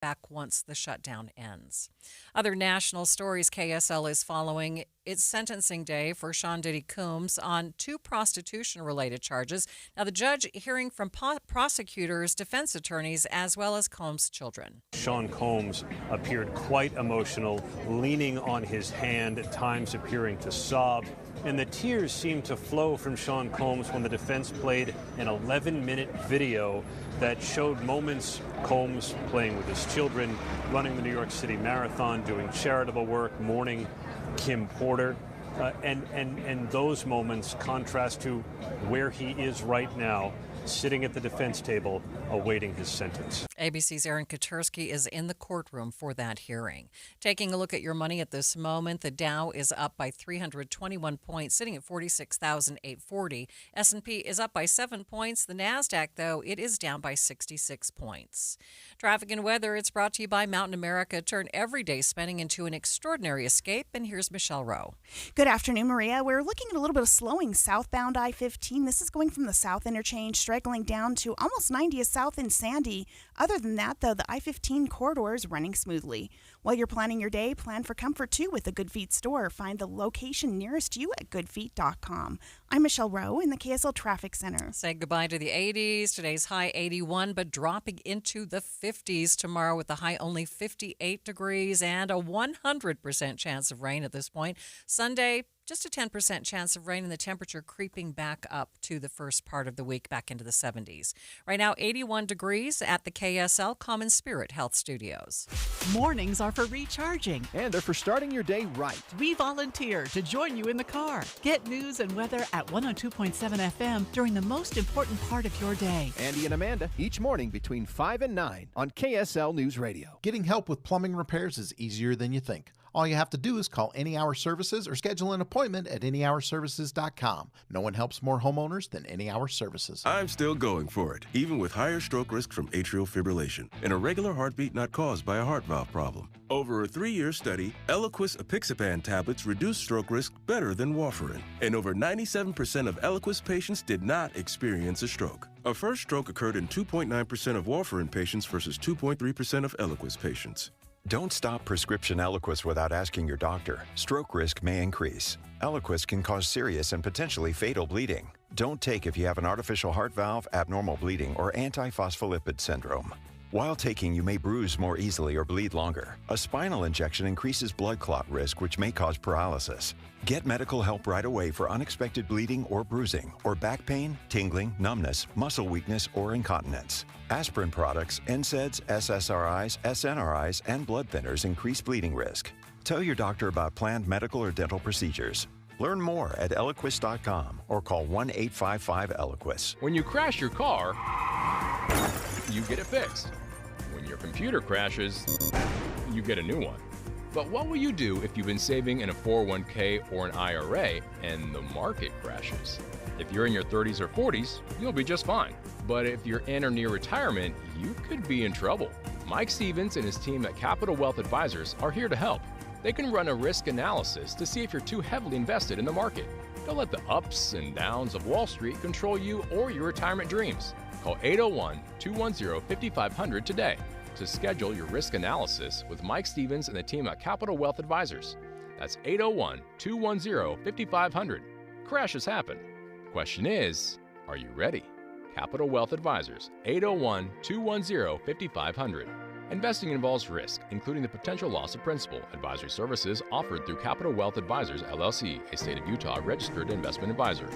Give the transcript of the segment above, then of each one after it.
back once the shutdown ends. Other national stories KSL is following. It's sentencing day for Sean Diddy Coombs on 2 prostitution-related charges. Now, the judge hearing from prosecutors, defense attorneys, as well as Combs' children. Sean Combs appeared quite emotional, leaning on his hand, at times appearing to sob. And the tears seemed to flow from Sean Combs when the defense played an 11-minute video that showed moments Combs playing with his children, running the New York City Marathon, doing charitable work, mourning Kim Porter. And those moments contrast to where he is right now, sitting at the defense table awaiting his sentence. ABC's Aaron Katersky is in the courtroom for that hearing. Taking a look at your money at this moment, the Dow is up by 321 points, sitting at 46,840. S&P is up by 7 points. The NASDAQ, though, it is down by 66 points. Traffic and weather, it's brought to you by Mountain America. Turn everyday spending into an extraordinary escape. And here's Michelle Rowe. Good afternoon, Maria. We're looking at a little bit of slowing southbound I-15. This is going from the south interchange, straggling down to almost 90th South in Sandy. Other than that, though, the I-15 corridor is running smoothly. While you're planning your day, plan for comfort, too, with the Good Feet store. Find the location nearest you at goodfeet.com. I'm Michelle Rowe in the KSL Traffic Center. Say goodbye to the 80s. Today's high 81, but dropping into the 50s tomorrow with the high only 58 degrees and a 100% chance of rain at this point. Sunday, just a 10% chance of rain and the temperature creeping back up to the first part of the week, back into the 70s. Right now, 81 degrees at the KSL Common Spirit Health Studios. Mornings are for recharging. And they're for starting your day right. We volunteer to join you in the car. Get news and weather at 102.7 FM during the most important part of your day. Andy and Amanda, each morning between 5 and 9 on KSL News Radio. Getting help with plumbing repairs is easier than you think. All you have to do is call Any Hour Services or schedule an appointment at anyhourservices.com. No one helps more homeowners than Any Hour Services. I'm still going for it, even with higher stroke risk from atrial fibrillation, an irregular heartbeat not caused by a heart valve problem. Over a 3-year study, Eliquis apixaban tablets reduced stroke risk better than warfarin, and over 97% of Eliquis patients did not experience a stroke. A first stroke occurred in 2.9% of warfarin patients versus 2.3% of Eliquis patients. Don't stop prescription Eliquis without asking your doctor. Stroke risk may increase. Eliquis can cause serious and potentially fatal bleeding. Don't take if you have an artificial heart valve, abnormal bleeding, or antiphospholipid syndrome. While taking, you may bruise more easily or bleed longer. A spinal injection increases blood clot risk, which may cause paralysis. Get medical help right away for unexpected bleeding or bruising, or back pain, tingling, numbness, muscle weakness, or incontinence. Aspirin products, NSAIDs, SSRIs, SNRIs, and blood thinners increase bleeding risk. Tell your doctor about planned medical or dental procedures. Learn more at Eliquis.com or call 1-855-ELIQUIS. When you crash your car, you get it fixed. When your computer crashes, you get a new one. But what will you do if you've been saving in a 401k or an IRA and the market crashes? If you're in your 30s or 40s, you'll be just fine. But if you're in or near retirement, you could be in trouble. Mike Stevens and his team at Capital Wealth Advisors are here to help. They can run a risk analysis to see if you're too heavily invested in the market. Don't let the ups and downs of Wall Street control you or your retirement dreams. Call 801-210-5500 today to schedule your risk analysis with Mike Stevens and the team at Capital Wealth Advisors. That's 801-210-5500. Crashes happen. Question is, are you ready? Capital Wealth Advisors, 801-210-5500. Investing involves risk, including the potential loss of principal. Advisory services offered through Capital Wealth Advisors, LLC, a state of Utah registered investment advisor.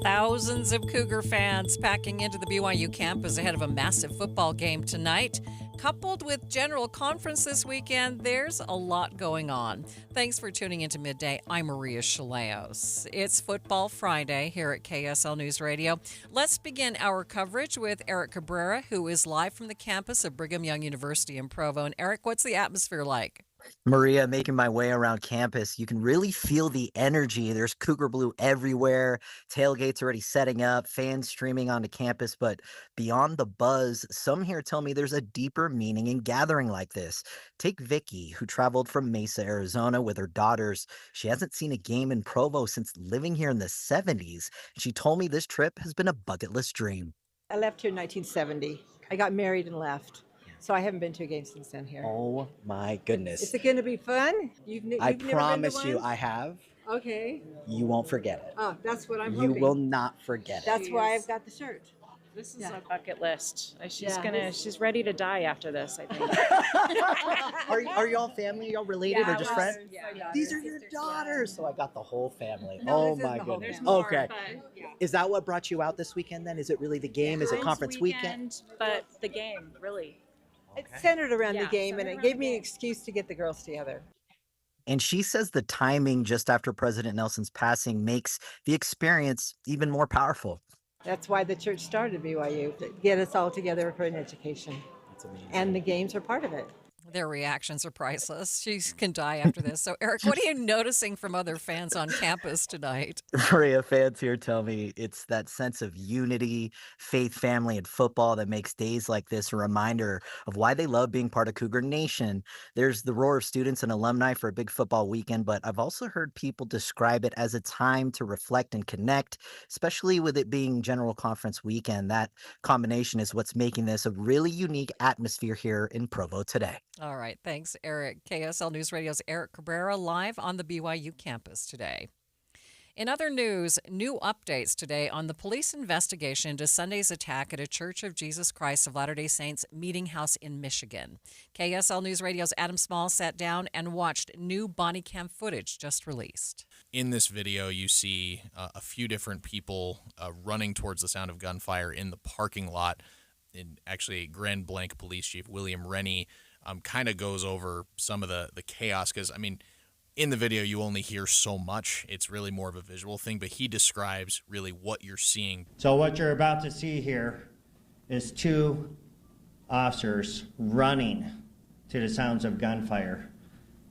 Thousands of Cougar fans packing into the BYU campus ahead of a massive football game tonight. Coupled with General Conference this weekend, there's a lot going on. Thanks for tuning into Midday. I'm Maria Shilaos. It's Football Friday here at KSL News Radio. Let's begin our coverage with Eric Cabrera, who is live from the campus of Brigham Young University in Provo. And Eric, what's the atmosphere like? Maria, making my way around campus, you can really feel the energy. There's Cougar Blue everywhere. Tailgates already setting up, fans streaming onto campus. But beyond the buzz, some here tell me there's a deeper meaning in gathering like this. Take Vicky, who traveled from Mesa, Arizona with her daughters. She hasn't seen a game in Provo since living here in the 70s. She told me this trip has been a bucket list dream. I left here in 1970. I got married and left. So I haven't been to a game since then here. Oh my goodness. Is it going to be fun? I promise you I have. Okay. You won't forget it. Oh, that's what I'm You hoping. will not forget it. That's why I've got the shirt. This is a bucket list. She's ready to die after this, I think. Are y'all family? Are y'all related or just friends? Yeah. These are your daughters. So I got the whole family. No, oh this my isn't the whole goodness. family. Okay. But, Is that what brought you out this weekend then? Is it really the game? Is it conference weekend? But the game, really. It's centered around the Yeah, game, and centered it around gave the me an game. excuse to get the girls together. And she says the timing just after President Nelson's passing makes the experience even more powerful. That's why the church started BYU, to get us all together for an education. That's amazing. And the games are part of it. Their reactions are priceless. She can die after this. So, Eric, what are you noticing from other fans on campus tonight? Maria, fans here tell me it's that sense of unity, faith, family, and football that makes days like this a reminder of why they love being part of Cougar Nation. There's the roar of students and alumni for a big football weekend, but I've also heard people describe it as a time to reflect and connect, especially with it being General Conference weekend. That combination is what's making this a really unique atmosphere here in Provo today. All right. Thanks, Eric. KSL News Radio's Eric Cabrera live on the BYU campus today. In other news, new updates today on the police investigation into Sunday's attack at a Church of Jesus Christ of Latter-day Saints meeting house in Michigan. KSL News Radio's Adam Small sat down and watched new body cam footage just released. In this video, you see a few different people running towards the sound of gunfire in the parking lot. And actually, Grand Blanc Police Chief William Rennie kind of goes over some of the chaos because, I mean, in the video, you only hear so much. It's really more of a visual thing, but he describes really what you're seeing. So what you're about to see here is two officers running to the sounds of gunfire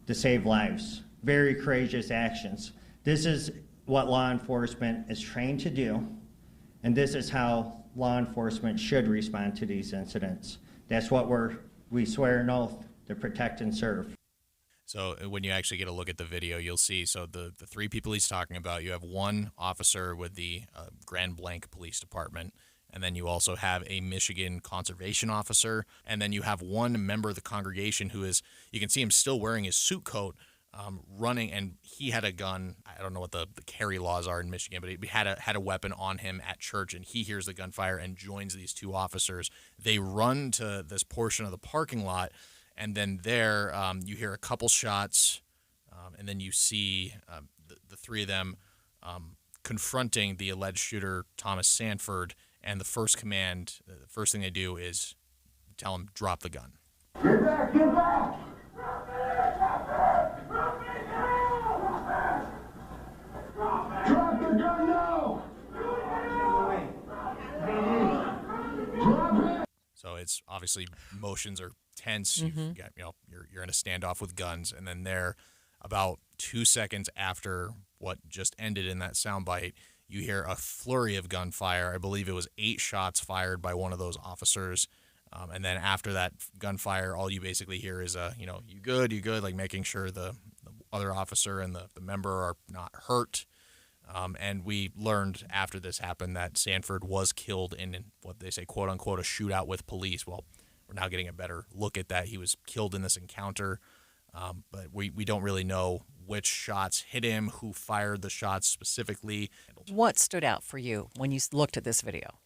to save lives. Very courageous actions. This is what law enforcement is trained to do, and this is how law enforcement should respond to these incidents. That's what we swear an oath to protect and serve. So when you actually get a look at the video, you'll see, so the three people he's talking about, you have one officer with the Grand Blanc Police Department, and then you also have a Michigan conservation officer, and then you have one member of the congregation who is, you can see him still wearing his suit coat, running, and he had a gun. I don't know what the carry laws are in Michigan, but he had a weapon on him at church, and he hears the gunfire and joins these two officers. They run to this portion of the parking lot, and then there you hear a couple shots, and then you see the three of them confronting the alleged shooter, Thomas Sanford, and the first thing they do is tell him, drop the gun. Get back, get back! Drop the gun now! So it's obviously motions are tense. You've got, you're in a standoff with guns, and then there, about 2 seconds after what just ended in that soundbite, you hear a flurry of gunfire. I believe it was 8 shots fired by one of those officers. And then after that gunfire, all you basically hear is, you good, like making sure the other officer and the member are not hurt. And we learned after this happened that Sanford was killed in what they say, quote unquote, a shootout with police. Well, we're now getting a better look at that. He was killed in this encounter. But we don't really know which shots hit him, who fired the shots specifically. What stood out for you when you looked at this video?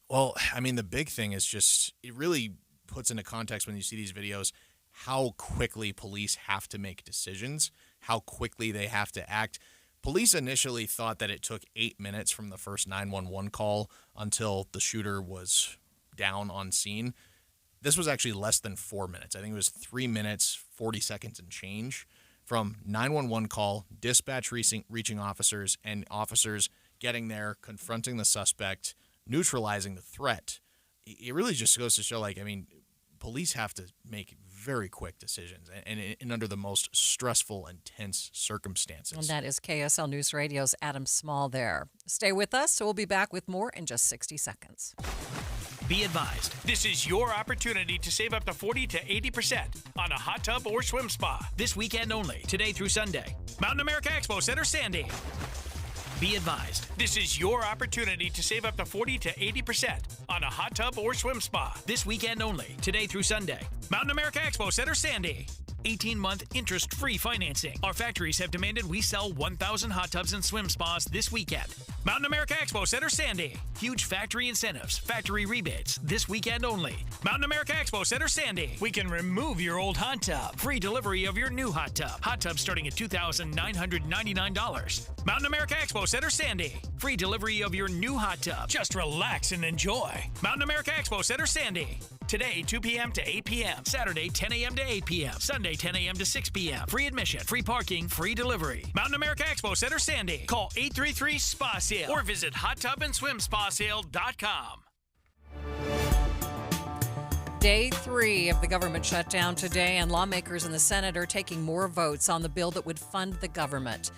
Well, I mean, the big thing is just, it really puts into context when you see these videos how quickly police have to make decisions, how quickly they have to act. Police initially thought that it took 8 minutes from the first 911 call until the shooter was down on scene. This was actually less than 4 minutes. I think it was 3 minutes, 40 seconds and change from 911 call, dispatch reaching officers, and officers getting there, confronting the suspect, neutralizing the threat. It really just goes to show, police have to make very quick decisions and under the most stressful and tense circumstances. And that is KSL News Radio's Adam Small there. Stay with us, so we'll be back with more in just 60 seconds. Be advised, this is your opportunity to save up to 40 to 80% on a hot tub or swim spa. This weekend only, today through Sunday. Mountain America Expo Center, Sandy. Be advised, this is your opportunity to save up to 40 to 80% on a hot tub or swim spa this weekend only, today through Sunday. Mountain America Expo Center, Sandy. 18-month interest-free financing. Our factories have demanded we sell 1,000 hot tubs and swim spas this weekend. Mountain America Expo Center, Sandy. Huge factory incentives, factory rebates this weekend only. Mountain America Expo Center, Sandy. We can remove your old hot tub. Free delivery of your new hot tub. Hot tub starting at $2,999. Mountain America Expo Center, Sandy. Free delivery of your new hot tub. Just relax and enjoy. Mountain America Expo Center, Sandy. Today, 2 p.m. to 8 p.m. Saturday, 10 a.m. to 8 p.m. Sunday, 10 a.m. to 6 p.m. Free admission, free parking, free delivery. Mountain America Expo Center, Sandy. Call 833-SPA-SALE or visit hottubandSwimSpaSale.com. Day 3 of the government shutdown today, and lawmakers in the Senate are taking more votes on the bill that would fund the government.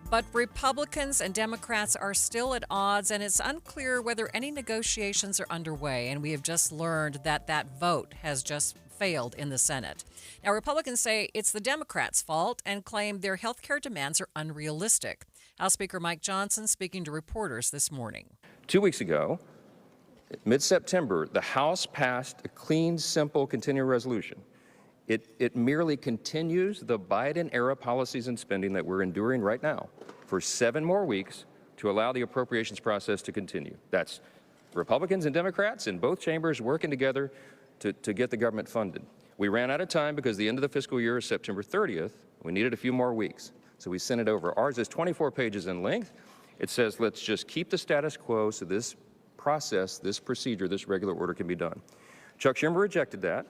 But Republicans and Democrats are still at odds, and it's unclear whether any negotiations are underway. And we have just learned that that vote has just failed in the Senate. Now, Republicans say it's the Democrats' fault and claim their health care demands are unrealistic. House Speaker Mike Johnson speaking to reporters this morning. 2 weeks ago, mid-September, the House passed a clean, simple, continuing resolution. It merely continues the Biden-era policies and spending that we're enduring right now for 7 more weeks to allow the appropriations process to continue. That's Republicans and Democrats in both chambers working together to get the government funded. We ran out of time because the end of the fiscal year is September 30th. We needed a few more weeks, so we sent it over. Ours is 24 pages in length. It says let's just keep the status quo so this process, this procedure, this regular order can be done. Chuck Schumer rejected that.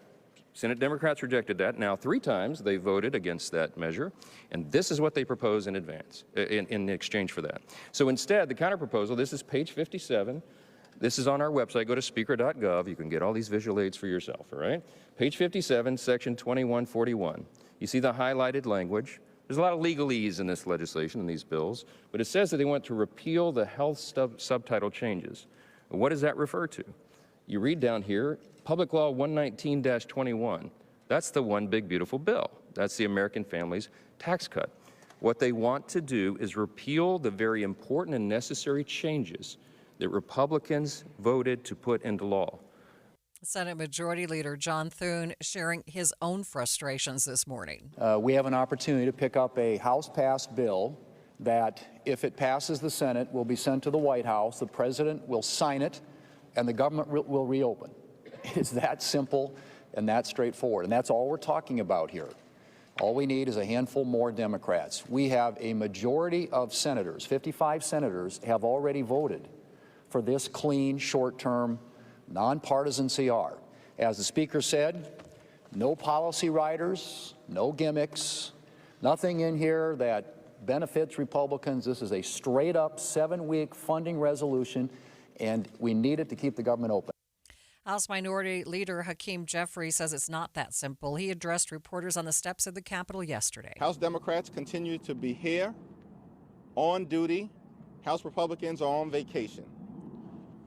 Senate Democrats rejected that. Now 3 times they voted against that measure, and this is what they propose in advance, in exchange for that. So instead, the counterproposal, this is page 57. This is on our website. Go to speaker.gov. You can get all these visual aids for yourself, all right? Page 57, section 2141. You see the highlighted language. There's a lot of legalese in this legislation, in these bills, but it says that they want to repeal the health subtitle changes. What does that refer to? You read down here, Public Law 119-21. That's the one big beautiful bill. That's the American Families Tax Cut. What they want to do is repeal the very important and necessary changes that Republicans voted to put into law. Senate Majority Leader John Thune sharing his own frustrations this morning. We have an opportunity to pick up a House-passed bill that, if it passes the Senate, will be sent to the White House. The president will sign it, and the government will reopen. It's that simple and that straightforward, and that's all we're talking about here. All we need is a handful more Democrats. We have a majority of senators, 55 senators, have already voted for this clean, short-term, nonpartisan CR. As the Speaker said, no policy riders, no gimmicks, nothing in here that benefits Republicans. This is a straight-up 7-week funding resolution, and we need it to keep the government open. House Minority Leader Hakeem Jeffrey says it's not that simple. He addressed reporters on the steps of the Capitol yesterday. House Democrats continue to be here, on duty. House Republicans are on vacation.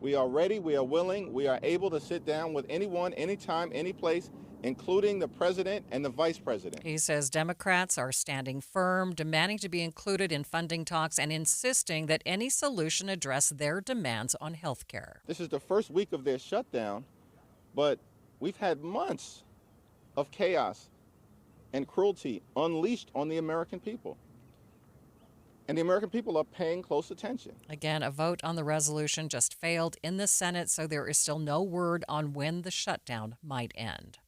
We are ready, we are willing, we are able to sit down with anyone, anytime, any place, including the president and the vice president. He says Democrats are standing firm, demanding to be included in funding talks and insisting that any solution address their demands on health care. This is the first week of their shutdown, but we've had months of chaos and cruelty unleashed on the American people. And the American people are paying close attention. Again, a vote on the resolution just failed in the Senate, so there is still no word on when the shutdown might end.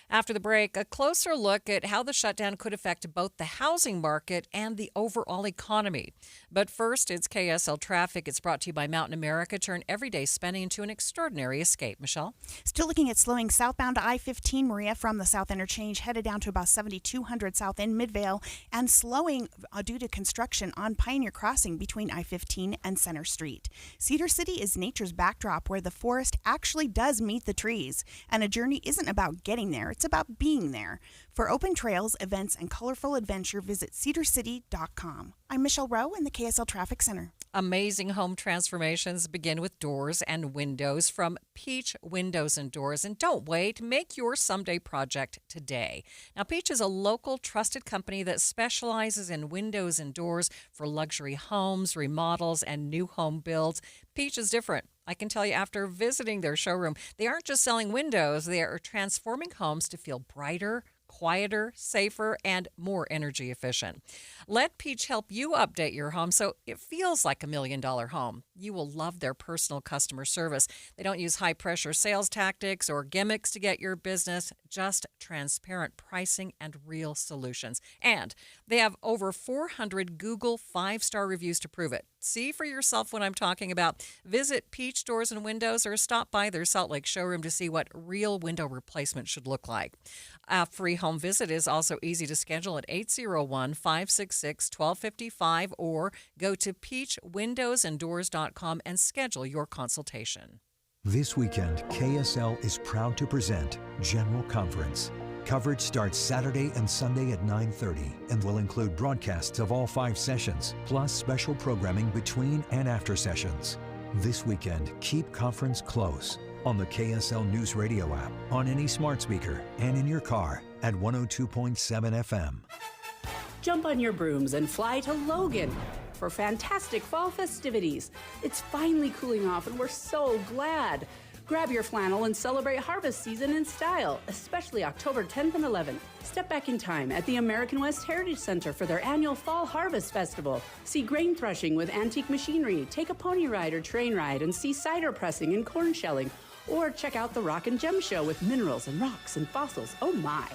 After the break, a closer look at how the shutdown could affect both the housing market and the overall economy. But first, it's KSL Traffic. It's brought to you by Mountain America. Turn everyday spending into an extraordinary escape. Michelle? Still looking at slowing southbound to I-15, Maria, from the South Interchange, headed down to about 7200 South in Midvale, and slowing due to construction on Pioneer Crossing between I-15 and Center Street. Cedar City is nature's backdrop where the forest actually does meet the trees, and a journey isn't about getting there. It's about being there. For open trails, events, and colorful adventure, visit cedarcity.com. I'm Michelle Rowe in the KSL Traffic Center. Amazing home transformations begin with doors and windows from Peach Windows and Doors. And don't wait, make your someday project today. Now, Peach is a local trusted company that specializes in windows and doors for luxury homes, remodels, and new home builds. Peach is different. I can tell you after visiting their showroom, they aren't just selling windows, they are transforming homes to feel brighter, quieter, safer, and more energy efficient. Let Peach help you update your home so it feels like $1 million home. You will love their personal customer service. They don't use high-pressure sales tactics or gimmicks to get your business, just transparent pricing and real solutions. And they have over 400 Google 5-star reviews to prove it. See for yourself what I'm talking about. Visit Peach Doors and Windows or stop by their Salt Lake showroom to see what real window replacement should look like. A free home visit is also easy to schedule at 801-566-1255 or go to peachwindowsanddoors.com and schedule your consultation. This weekend, KSL is proud to present General Conference. Coverage starts Saturday and Sunday at 9:30 and will include broadcasts of all 5 sessions, plus special programming between and after sessions. This weekend, keep conference close on the KSL News Radio app, on any smart speaker, and in your car at 102.7 FM. Jump on your brooms and fly to Logan for fantastic fall festivities. It's finally cooling off and we're so glad. Grab your flannel and celebrate harvest season in style, especially October 10th and 11th. Step back in time at the American West Heritage Center for their annual Fall Harvest Festival. See grain threshing with antique machinery, take a pony ride or train ride, and see cider pressing and corn shelling. Or check out the Rock and Gem Show with minerals and rocks and fossils. Oh my!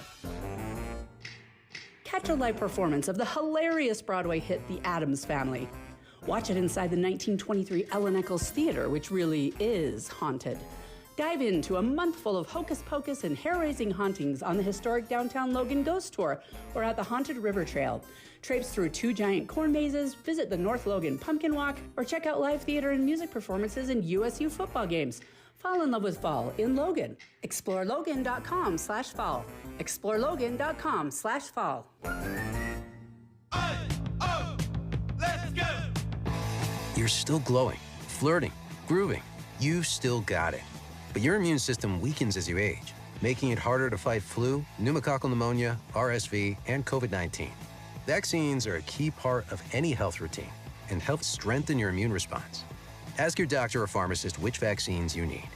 Catch a live performance of the hilarious Broadway hit The Addams Family. Watch it inside the 1923 Ellen Eccles Theater, which really is haunted. Dive into a month full of hocus pocus and hair-raising hauntings on the historic downtown Logan Ghost Tour or at the Haunted River Trail. Traipse through 2 giant corn mazes, visit the North Logan Pumpkin Walk, or check out live theater and music performances and USU football games. Fall in love with fall in Logan. ExploreLogan.com/fall. ExploreLogan.com/fall. You're still glowing, flirting, grooving. You've still got it. But your immune system weakens as you age, making it harder to fight flu, pneumococcal pneumonia, RSV, and COVID-19. Vaccines are a key part of any health routine and help strengthen your immune response. Ask your doctor or pharmacist which vaccines you need.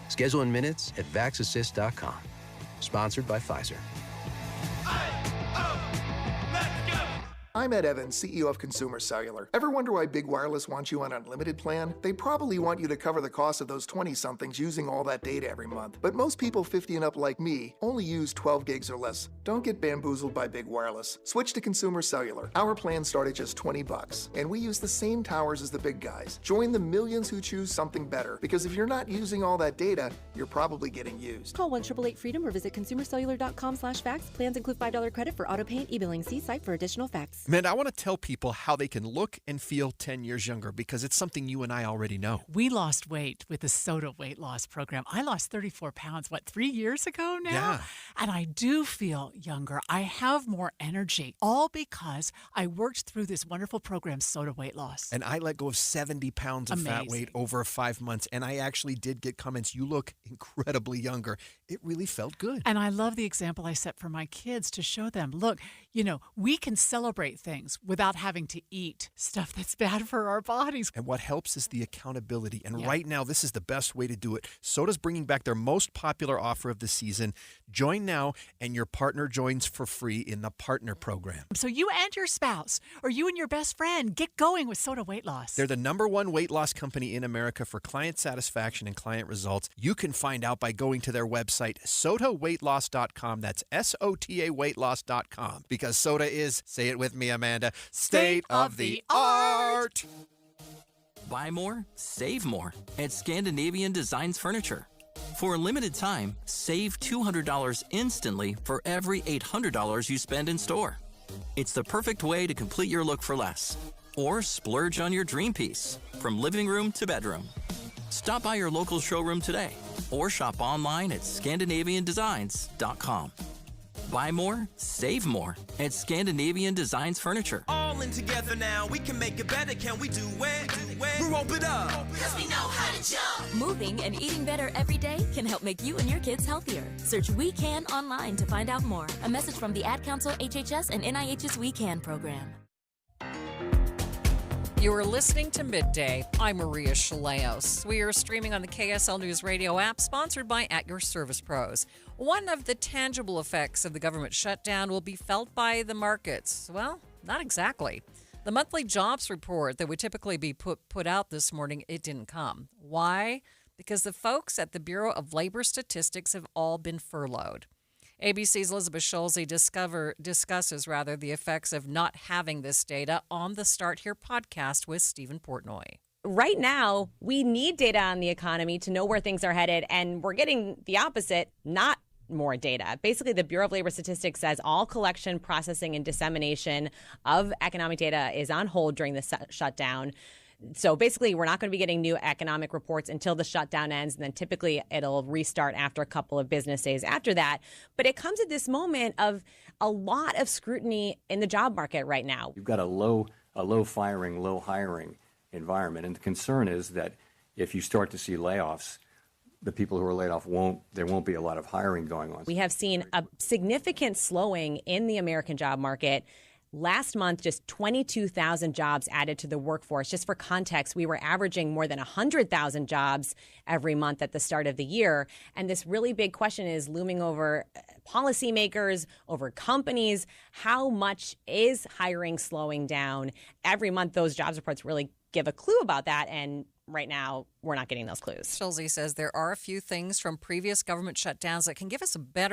Schedule in minutes at vaxassist.com. Sponsored by Pfizer. I'm Ed Evans, CEO of Consumer Cellular. Ever wonder why Big Wireless wants you on an unlimited plan? They probably want you to cover the cost of those 20-somethings using all that data every month. But most people 50 and up like me only use 12 gigs or less. Don't get bamboozled by Big Wireless. Switch to Consumer Cellular. Our plans start at just $20, and we use the same towers as the big guys. Join the millions who choose something better, because if you're not using all that data, you're probably getting used. Call 1-888-FREEDOM or visit consumercellular.com/facts. Plans include $5 credit for auto pay and e-billing. See site for additional facts. Amanda, I want to tell people how they can look and feel 10 years younger because it's something you and I already know. We lost weight with the Soda weight loss program. I lost 34 pounds, 3 years ago now? Yeah. And I do feel younger. I have more energy, all because I worked through this wonderful program, Soda Weight Loss. And I let go of 70 pounds of fat weight over 5 months, and I actually did get comments, you look incredibly younger. It really felt good. And I love the example I set for my kids to show them, look, we can celebrate things without having to eat stuff that's bad for our bodies. And what helps is the accountability. And right now, this is the best way to do it. Soda's bringing back their most popular offer of the season. Join now, and your partner joins for free in the Partner Program. So you and your spouse, or you and your best friend, get going with Soda Weight Loss. They're the #1 weight loss company in America for client satisfaction and client results. You can find out by going to their website, sodaweightloss.com. That's SOTA weightloss.com. Because Soda is, say it with me, Amanda, state of the art. Buy more, save more at Scandinavian Designs Furniture. For a limited time, save $200 instantly for every $800 you spend in store. It's the perfect way to complete your look for less. Or splurge on your dream piece, from living room to bedroom. Stop by your local showroom today or shop online at ScandinavianDesigns.com. Buy more, save more at Scandinavian Designs Furniture. All pulling together now. We can make it better, can we do it? We'll rope it up. Cause we know how to jump. Moving and eating better every day can help make you and your kids healthier. Search We Can online to find out more. A message from the Ad Council, HHS, and NIH's We Can program. You are listening to Midday. I'm Maria Shilaos. We are streaming on the KSL News Radio app, sponsored by At Your Service Pros. One of the tangible effects of the government shutdown will be felt by the markets. Well, not exactly. The monthly jobs report that would typically be put out this morning, it didn't come. Why? Because the folks at the Bureau of Labor Statistics have all been furloughed. ABC's Elizabeth Schulze discusses the effects of not having this data on the Start Here podcast with Stephen Portnoy. Right now, we need data on the economy to know where things are headed, and we're getting the opposite, not more data. Basically, the Bureau of Labor Statistics says all collection, processing, and dissemination of economic data is on hold during the shutdown. So basically, we're not going to be getting new economic reports until the shutdown ends, and then typically it'll restart after a couple of business days after that. But it comes at this moment of a lot of scrutiny in the job market right now. You've got a low firing, low hiring environment, and the concern is that if you start to see layoffs, the people who are laid off there won't be a lot of hiring going on. We have seen a significant slowing in the American job market. Last month, just 22,000 jobs added to the workforce. Just for context, we were averaging more than 100,000 jobs every month at the start of the year. And this really big question is looming over policymakers, over companies. How much is hiring slowing down? Every month, those jobs reports really give a clue about that. And right now, we're not getting those clues. Schulze says there are a few things from previous government shutdowns that can give us a bit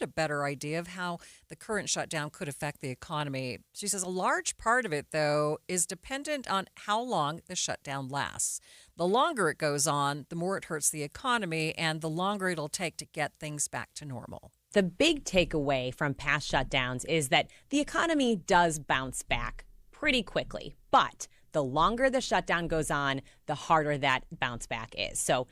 of better idea of how the current shutdown could affect the economy. She says a large part of it, though, is dependent on how long the shutdown lasts. The longer it goes on, the more it hurts the economy, and the longer it'll take to get things back to normal. The big takeaway from past shutdowns is that the economy does bounce back pretty quickly, but the longer the shutdown goes on, the harder that bounce back is. So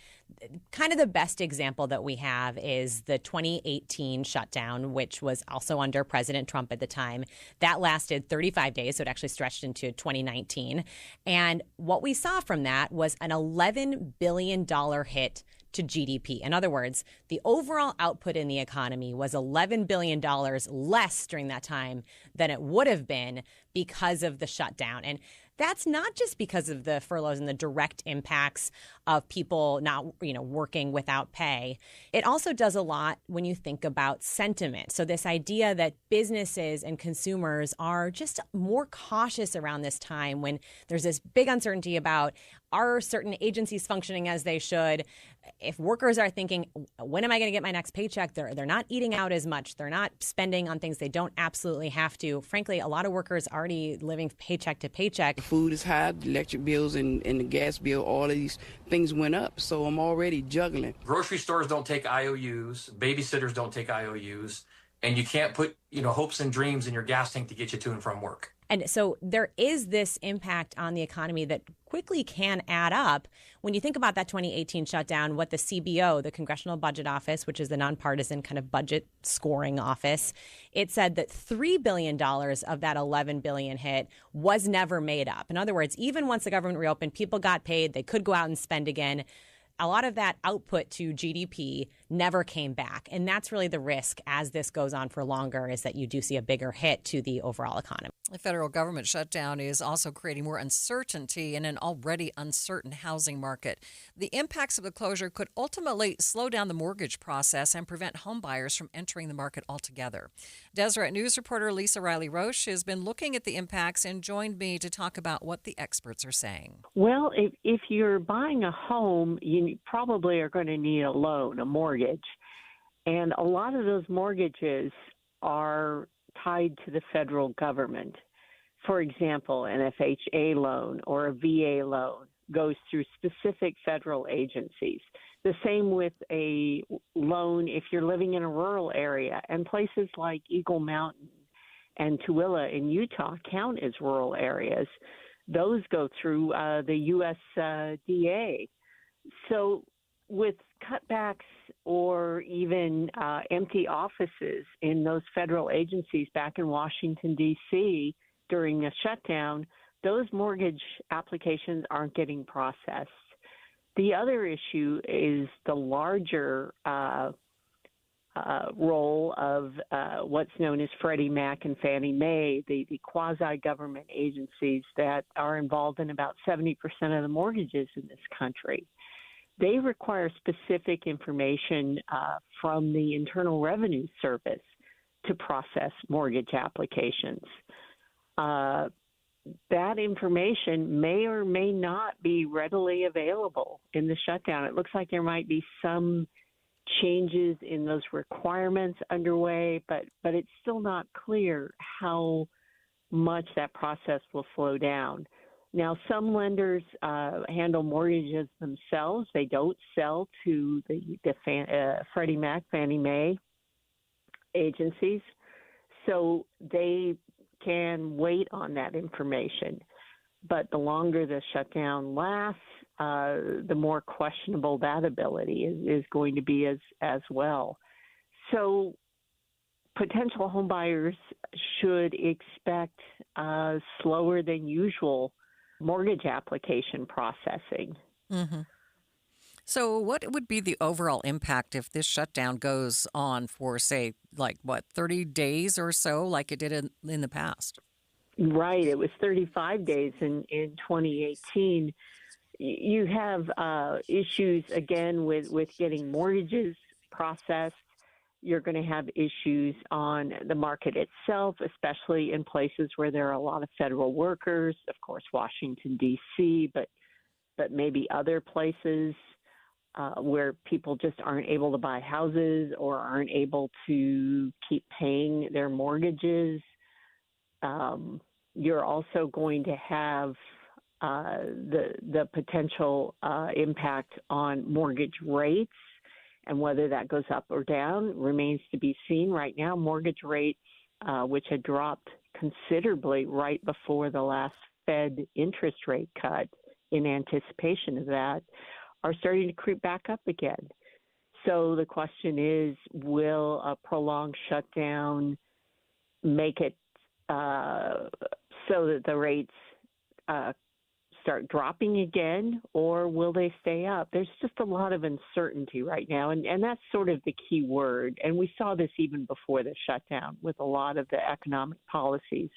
kind of the best example that we have is the 2018 shutdown, which was also under President Trump at the time. That lasted 35 days, so it actually stretched into 2019. And what we saw from that was an $11 billion hit to GDP. In other words, the overall output in the economy was $11 billion less during that time than it would have been because of the shutdown. And that's not just because of the furloughs and the direct impacts of people not, working without pay. It also does a lot when you think about sentiment. So this idea that businesses and consumers are just more cautious around this time when there's this big uncertainty about, are certain agencies functioning as they should? If workers are thinking, when am I going to get my next paycheck? They're not eating out as much. They're not spending on things they don't absolutely have to. Frankly, a lot of workers already living paycheck to paycheck. Food is high, the electric bills and the gas bill, all of these things went up. So I'm already juggling. Grocery stores don't take IOUs. Babysitters don't take IOUs. And you can't put, hopes and dreams in your gas tank to get you to and from work. And so there is this impact on the economy that quickly can add up. When you think about that 2018 shutdown, what the CBO, the Congressional Budget Office, which is the nonpartisan kind of budget scoring office, it said that $3 billion of that $11 billion hit was never made up. In other words, even once the government reopened, people got paid, they could go out and spend again. A lot of that output to GDP never came back. And that's really the risk as this goes on for longer, is that you do see a bigger hit to the overall economy. The federal government shutdown is also creating more uncertainty in an already uncertain housing market. The impacts of the closure could ultimately slow down the mortgage process and prevent home buyers from entering the market altogether. Deseret News reporter Lisa Riley-Roche has been looking at the impacts and joined me to talk about what the experts are saying. Well, if you're buying a home, you probably are going to need a loan, a mortgage. And a lot of those mortgages are tied to the federal government. For example, an FHA loan or a VA loan goes through specific federal agencies. The same with a loan if you're living in a rural area, and places like Eagle Mountain and Tooele in Utah count as rural areas. Those go through the USDA. So with cutbacks or even empty offices in those federal agencies back in Washington, D.C., during the shutdown, those mortgage applications aren't getting processed. The other issue is the larger role of what's known as Freddie Mac and Fannie Mae, the quasi-government agencies that are involved in about 70% of the mortgages in this country. They require specific information from the Internal Revenue Service to process mortgage applications. That information may or may not be readily available in the shutdown. It looks like there might be some changes in those requirements underway, but it's still not clear how much that process will slow down. Now, some lenders handle mortgages themselves. They don't sell to the Freddie Mac, Fannie Mae agencies, so they can wait on that information. But the longer the shutdown lasts, the more questionable that ability is going to be as well. So potential homebuyers should expect slower than usual mortgage application processing. Mm-hmm. So what would be the overall impact if this shutdown goes on for, say, 30 days or so, like it did in the past? Right. It was 35 days in 2018. You have issues, again, with getting mortgages processed. You're going to have issues on the market itself, especially in places where there are a lot of federal workers, of course, Washington, D.C., but maybe other places where people just aren't able to buy houses or aren't able to keep paying their mortgages. You're also going to have the potential impact on mortgage rates, and whether that goes up or down remains to be seen. Right now, mortgage rates, which had dropped considerably right before the last Fed interest rate cut in anticipation of that, are starting to creep back up again. So the question is, will a prolonged shutdown make it so that the rates start dropping again, or will they stay up? There's just a lot of uncertainty right now, and that's sort of the key word. And we saw this even before the shutdown with a lot of the economic policies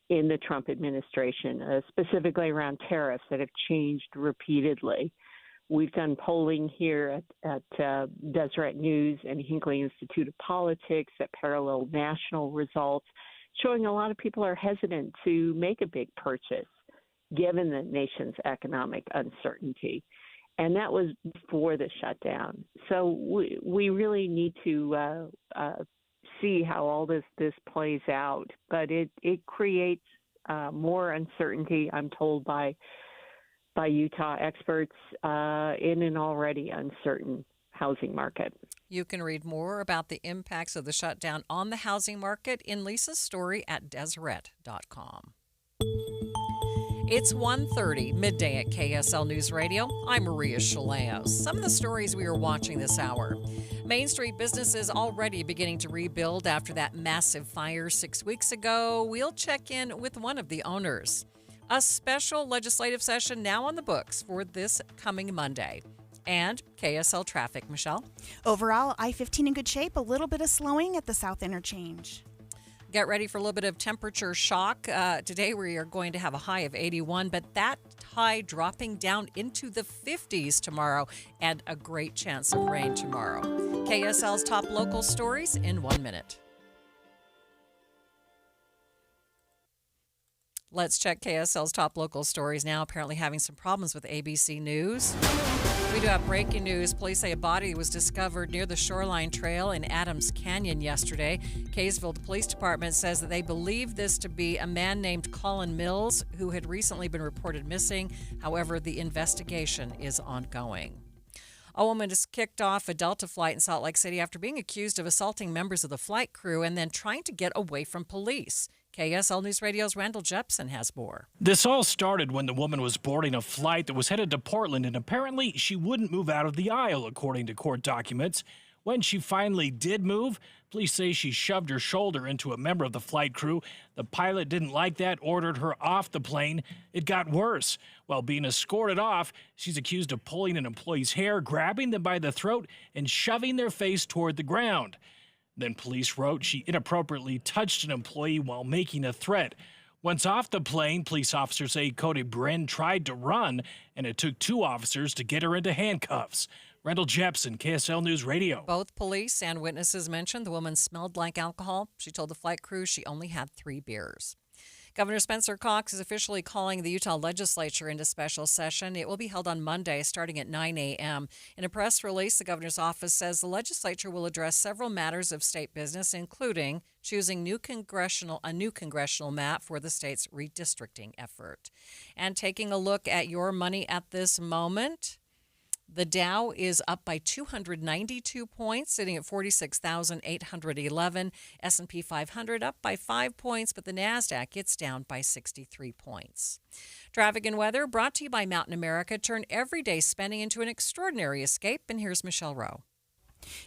in the Trump administration, specifically around tariffs that have changed repeatedly. We've done polling here at Deseret News and Hinckley Institute of Politics that paralleled national results, showing a lot of people are hesitant to make a big purchase given the nation's economic uncertainty. And that was before the shutdown. So we really need to see how all this plays out. But it creates more uncertainty, I'm told, by Utah experts in an already uncertain housing market. You can read more about the impacts of the shutdown on the housing market in Lisa's story at Deseret.com. It's 1:30, midday at KSL News Radio. I'm Maria Shilaos. Some of the stories we are watching this hour. Main Street businesses already beginning to rebuild after that massive fire 6 weeks ago. We'll check in with one of the owners. A special legislative session now on the books for this coming Monday. And KSL traffic, Michelle. Overall, I-15 in good shape, a little bit of slowing at the South Interchange. Get ready for a little bit of temperature shock. Today we are going to have a high of 81, but that high dropping down into the 50s tomorrow, and a great chance of rain tomorrow. KSL's top local stories in 1 minute. Let's check KSL's top local stories now. Apparently having some problems with ABC News. We do have breaking news. Police say a body was discovered near the Shoreline Trail in Adams Canyon yesterday. Kaysville Police Department says that they believe this to be a man named Colin Mills, who had recently been reported missing. However, the investigation is ongoing. A woman has kicked off a Delta flight in Salt Lake City after being accused of assaulting members of the flight crew and then trying to get away from police. KSL News Radio's Randall Jepson has more. This all started when the woman was boarding a flight that was headed to Portland, and apparently she wouldn't move out of the aisle, according to court documents. When she finally did move, police say she shoved her shoulder into a member of the flight crew. The pilot didn't like that, ordered her off the plane. It got worse. While being escorted off, she's accused of pulling an employee's hair, grabbing them by the throat, and shoving their face toward the ground. Then police wrote she inappropriately touched an employee while making a threat. Once off the plane, police officers say Cody Brin tried to run, and it took 2 officers to get her into handcuffs. Randall Jepson, KSL News Radio. Both police and witnesses mentioned the woman smelled like alcohol. She told the flight crew she only had 3 beers. Governor Spencer Cox is officially calling the Utah legislature into special session. It will be held on Monday starting at 9 a.m. In a press release, the governor's office says the legislature will address several matters of state business, including choosing a new congressional map for the state's redistricting effort. And taking a look at your money at this moment, the Dow is up by 292 points, sitting at 46,811. S&P 500 up by 5 points, but the NASDAQ gets down by 63 points. Traffic and weather brought to you by Mountain America. Turn everyday spending into an extraordinary escape. And here's Michelle Rowe.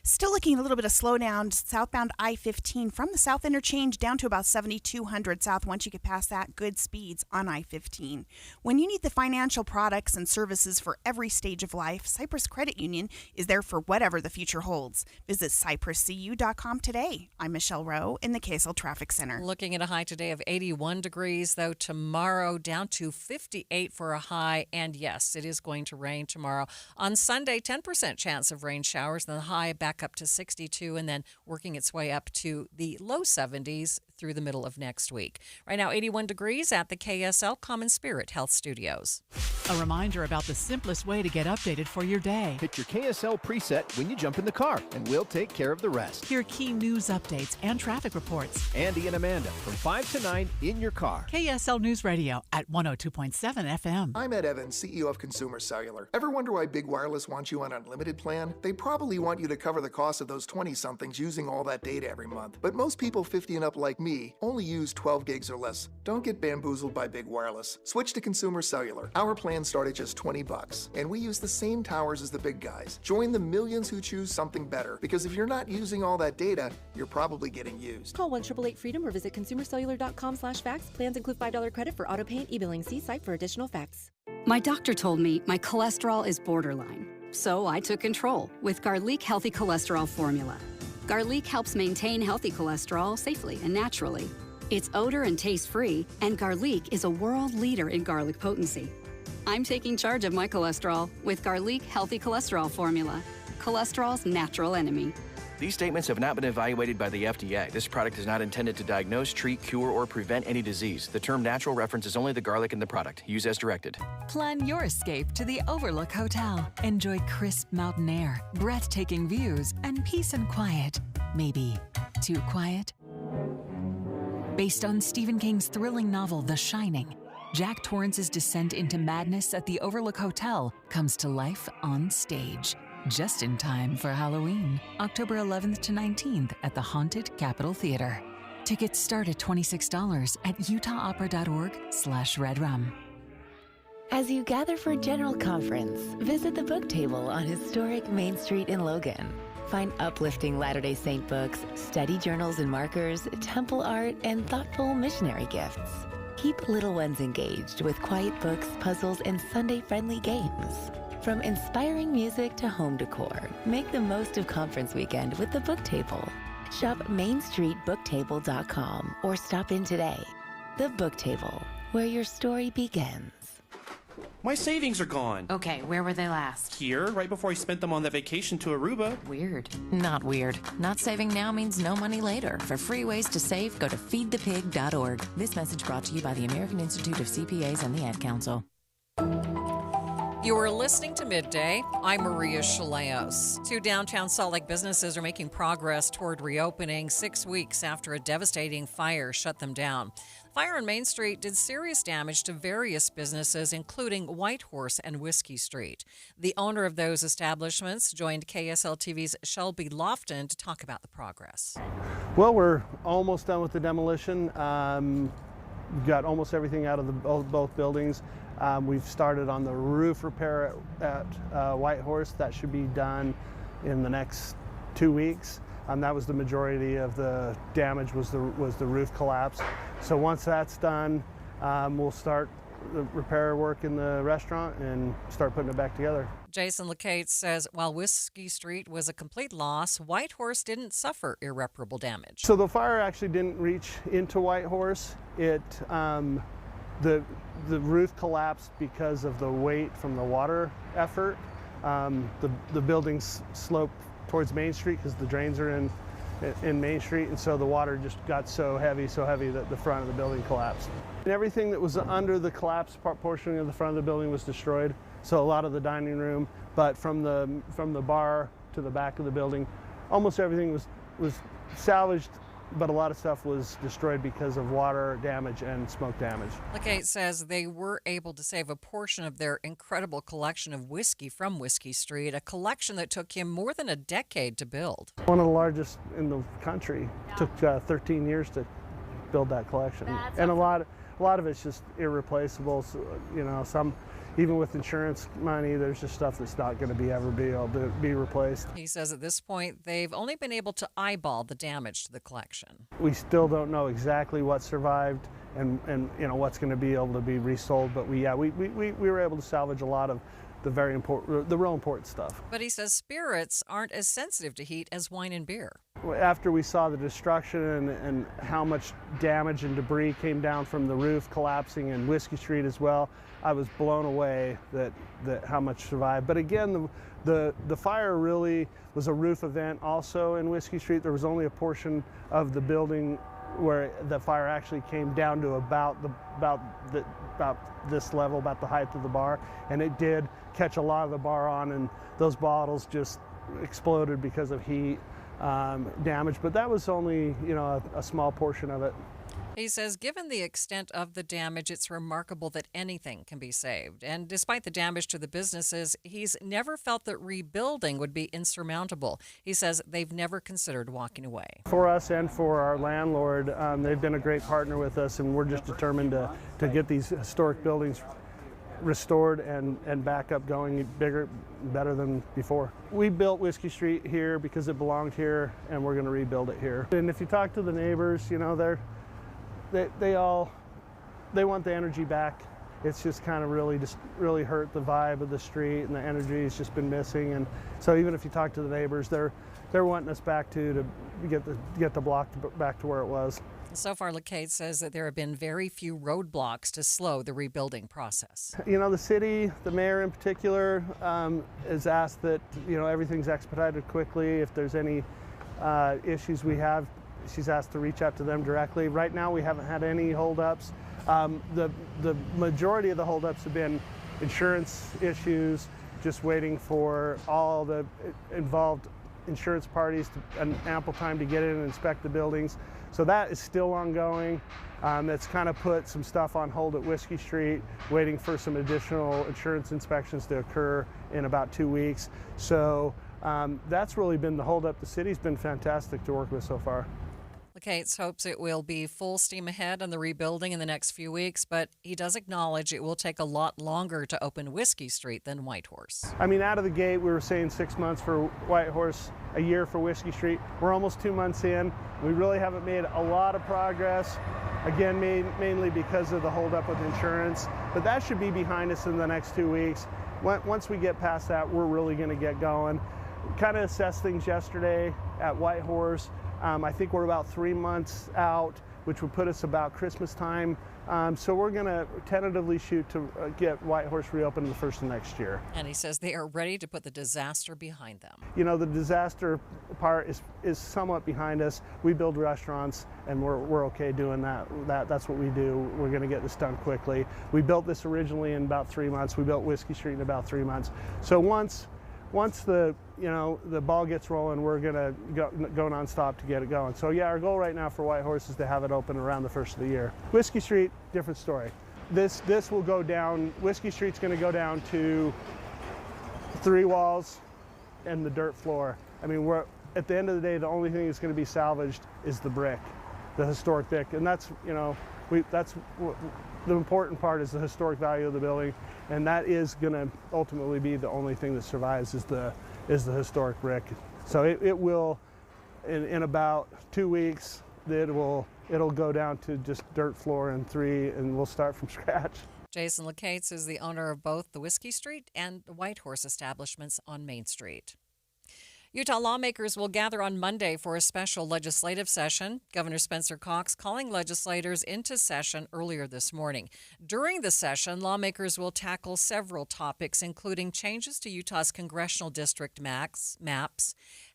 Still looking at a little bit of slowdown southbound I-15 from the south interchange down to about 7,200 south. Once you get past that, good speeds on I-15. When you need the financial products and services for every stage of life, Cypress Credit Union is there for whatever the future holds. Visit cypresscu.com today. I'm Michelle Rowe in the KSL Traffic Center. Looking at a high today of 81 degrees, though tomorrow down to 58 for a high. And yes, it is going to rain tomorrow. On Sunday, 10% chance of rain showers, then the high back up to 62, and then working its way up to the low 70s through the middle of next week. Right now, 81 degrees at the KSL Common Spirit Health Studios. A reminder about the simplest way to get updated for your day. Hit your KSL preset when you jump in the car, and we'll take care of the rest. Hear key news updates and traffic reports. Andy and Amanda from 5 to 9 in your car. KSL News Radio at 102.7 FM. I'm Ed Evans, CEO of Consumer Cellular. Ever wonder why Big Wireless wants you on an unlimited plan? They probably want you to cover the cost of those 20-somethings using all that data every month. But most people 50 and up like me only use 12 gigs or less. Don't get bamboozled by Big Wireless. Switch to Consumer Cellular. Our plans start at just $20, and we use the same towers as the big guys. Join the millions who choose something better, because if you're not using all that data, you're probably getting used. Call 1-888-FREEDOM or visit consumercellular.com/facts. Plans include $5 credit for auto pay and e-billing. See site for additional facts. My doctor told me my cholesterol is borderline. So I took control with Garlic Healthy Cholesterol Formula. Garlic helps maintain healthy cholesterol safely and naturally. It's odor and taste-free, and Garlic is a world leader in garlic potency. I'm taking charge of my cholesterol with Garlic Healthy Cholesterol Formula, cholesterol's natural enemy. These statements have not been evaluated by the FDA. This product is not intended to diagnose, treat, cure, or prevent any disease. The term natural references only the garlic in the product. Use as directed. Plan your escape to the Overlook Hotel. Enjoy crisp mountain air, breathtaking views, and peace and quiet. Maybe too quiet? Based on Stephen King's thrilling novel, The Shining, Jack Torrance's descent into madness at the Overlook Hotel comes to life on stage. Just in time for Halloween, October 11th to 19th at the Haunted Capitol Theater. Tickets start at $26 at utahopera.org/redrum. As you gather for General Conference, visit the book table on historic Main Street in Logan. Find uplifting Latter-day Saint books, study journals and markers, temple art, and thoughtful missionary gifts. Keep little ones engaged with quiet books, puzzles, and Sunday-friendly games. From inspiring music to home decor, make the most of conference weekend with the book table. Shop mainstreetbooktable.com or stop in today. The Book Table, where your story begins. My savings are gone. Okay, where were they last? Here, right before I spent them on that vacation to Aruba. Weird. Not weird. Not saving now means no money later. For free ways to save, go to feedthepig.org. This message brought to you by the American Institute of CPAs and the Ad Council. You are listening to Midday. I'm Maria Shilaos. 2 downtown Salt Lake businesses are making progress toward reopening 6 weeks after a devastating fire shut them down. The fire on Main Street did serious damage to various businesses, including White Horse and Whiskey Street. The owner of those establishments joined KSL TV's Shelby Lofton to talk about the progress. Well, we're almost done with the demolition. We've got almost everything out of both buildings. We've started on the roof repair at White Horse. That should be done in the next 2 weeks. That was the majority of the damage, was the roof collapse. So once that's done, we'll start the repair work in the restaurant and start putting it back together. Jason LeCate says while Whiskey Street was a complete loss, Whitehorse didn't suffer irreparable damage. So the fire actually didn't reach into Whitehorse. The roof collapsed because of the weight from the water effort. The buildings sloped towards Main Street because the drains are in Main Street, and so the water just got so heavy that the front of the building collapsed. And everything that was under the collapsed portion of the front of the building was destroyed. So a lot of the dining room, but from the bar to the back of the building, almost everything was salvaged, but a lot of stuff was destroyed because of water damage and smoke damage. LeCate says they were able to save a portion of their incredible collection of whiskey from Whiskey Street, a collection that took him more than a decade to build. One of the largest in the country. Took 13 years to build that collection. And a lot of it's just irreplaceable. So, some, even with insurance money, there's just stuff that's not going to be able to be replaced. He says at this point, they've only been able to eyeball the damage to the collection. We still don't know exactly what survived and what's going to be able to be resold, but we were able to salvage a lot of the real important stuff. But he says spirits aren't as sensitive to heat as wine and beer. After we saw the destruction and how much damage and debris came down from the roof collapsing in Whiskey Street as well, I was blown away that how much survived. But again, the fire really was a roof event also in Whiskey Street. There was only a portion of the building where the fire actually came down to about this level, about the height of the bar, and it did catch a lot of the bar on, and those bottles just exploded because of heat damage. But that was only a small portion of it. He says given the extent of the damage, it's remarkable that anything can be saved. And despite the damage to the businesses, he's never felt that rebuilding would be insurmountable. He says they've never considered walking away. For us and for our landlord, they've been a great partner with us, and we're just determined to get these historic buildings restored and back up going better than before. We built Whiskey Street here because it belonged here, and we're going to rebuild it here. And if you talk to the neighbors, they want the energy back. It's just kind of really hurt the vibe of the street, and the energy has just been missing. And so even if you talk to the neighbors, they're wanting us back to get the block back to where it was. So far, LeCate says that there have been very few roadblocks to slow the rebuilding process. The city, the mayor in particular, has asked that everything's expedited quickly. If there's any issues we have, she's asked to reach out to them directly. Right now, we haven't had any holdups. The majority of the holdups have been insurance issues, just waiting for all the involved insurance parties an ample time to get in and inspect the buildings. So that is still ongoing. It's kind of put some stuff on hold at Whiskey Street, waiting for some additional insurance inspections to occur in about 2 weeks. So that's really been the holdup. The city's been fantastic to work with so far. LeCate hopes it will be full steam ahead on the rebuilding in the next few weeks, but he does acknowledge it will take a lot longer to open Whiskey Street than Whitehorse. Out of the gate, we were saying 6 months for Whitehorse, a year for Whiskey Street. We're almost 2 months in. We really haven't made a lot of progress, again, mainly because of the holdup with insurance, but that should be behind us in the next 2 weeks. Once we get past that, we're really going to get going. Kind of assessed things yesterday at Whitehorse. I think we're about 3 months out, which would put us about Christmas time. So we're going to tentatively shoot to get Whitehorse reopened the first of next year. And he says they are ready to put the disaster behind them. The disaster part is somewhat behind us. We build restaurants, and we're okay doing that. That's what we do. We're going to get this done quickly. We built this originally in about 3 months. We built Whiskey Street in about 3 months. So once the ball gets rolling, we're gonna go nonstop to get it going. So yeah, our goal right now for Whitehorse is to have it open around the first of the year. Whiskey Street, different story. This will go down. Whiskey Street's going to go down to 3 walls and the dirt floor. We're at the end of the day, the only thing that's going to be salvaged is the brick, the historic brick, and that's the important part is the historic value of the building, and that is going to ultimately be the only thing that survives is the historic brick. So it will, in about 2 weeks, it'll go down to just dirt floor in 3, and we'll start from scratch. Jason Lacates is the owner of both the Whiskey Street and the White Horse establishments on Main Street. Utah lawmakers will gather on Monday for a special legislative session. Governor Spencer Cox calling legislators into session earlier this morning. During the session, lawmakers will tackle several topics, including changes to Utah's congressional district maps,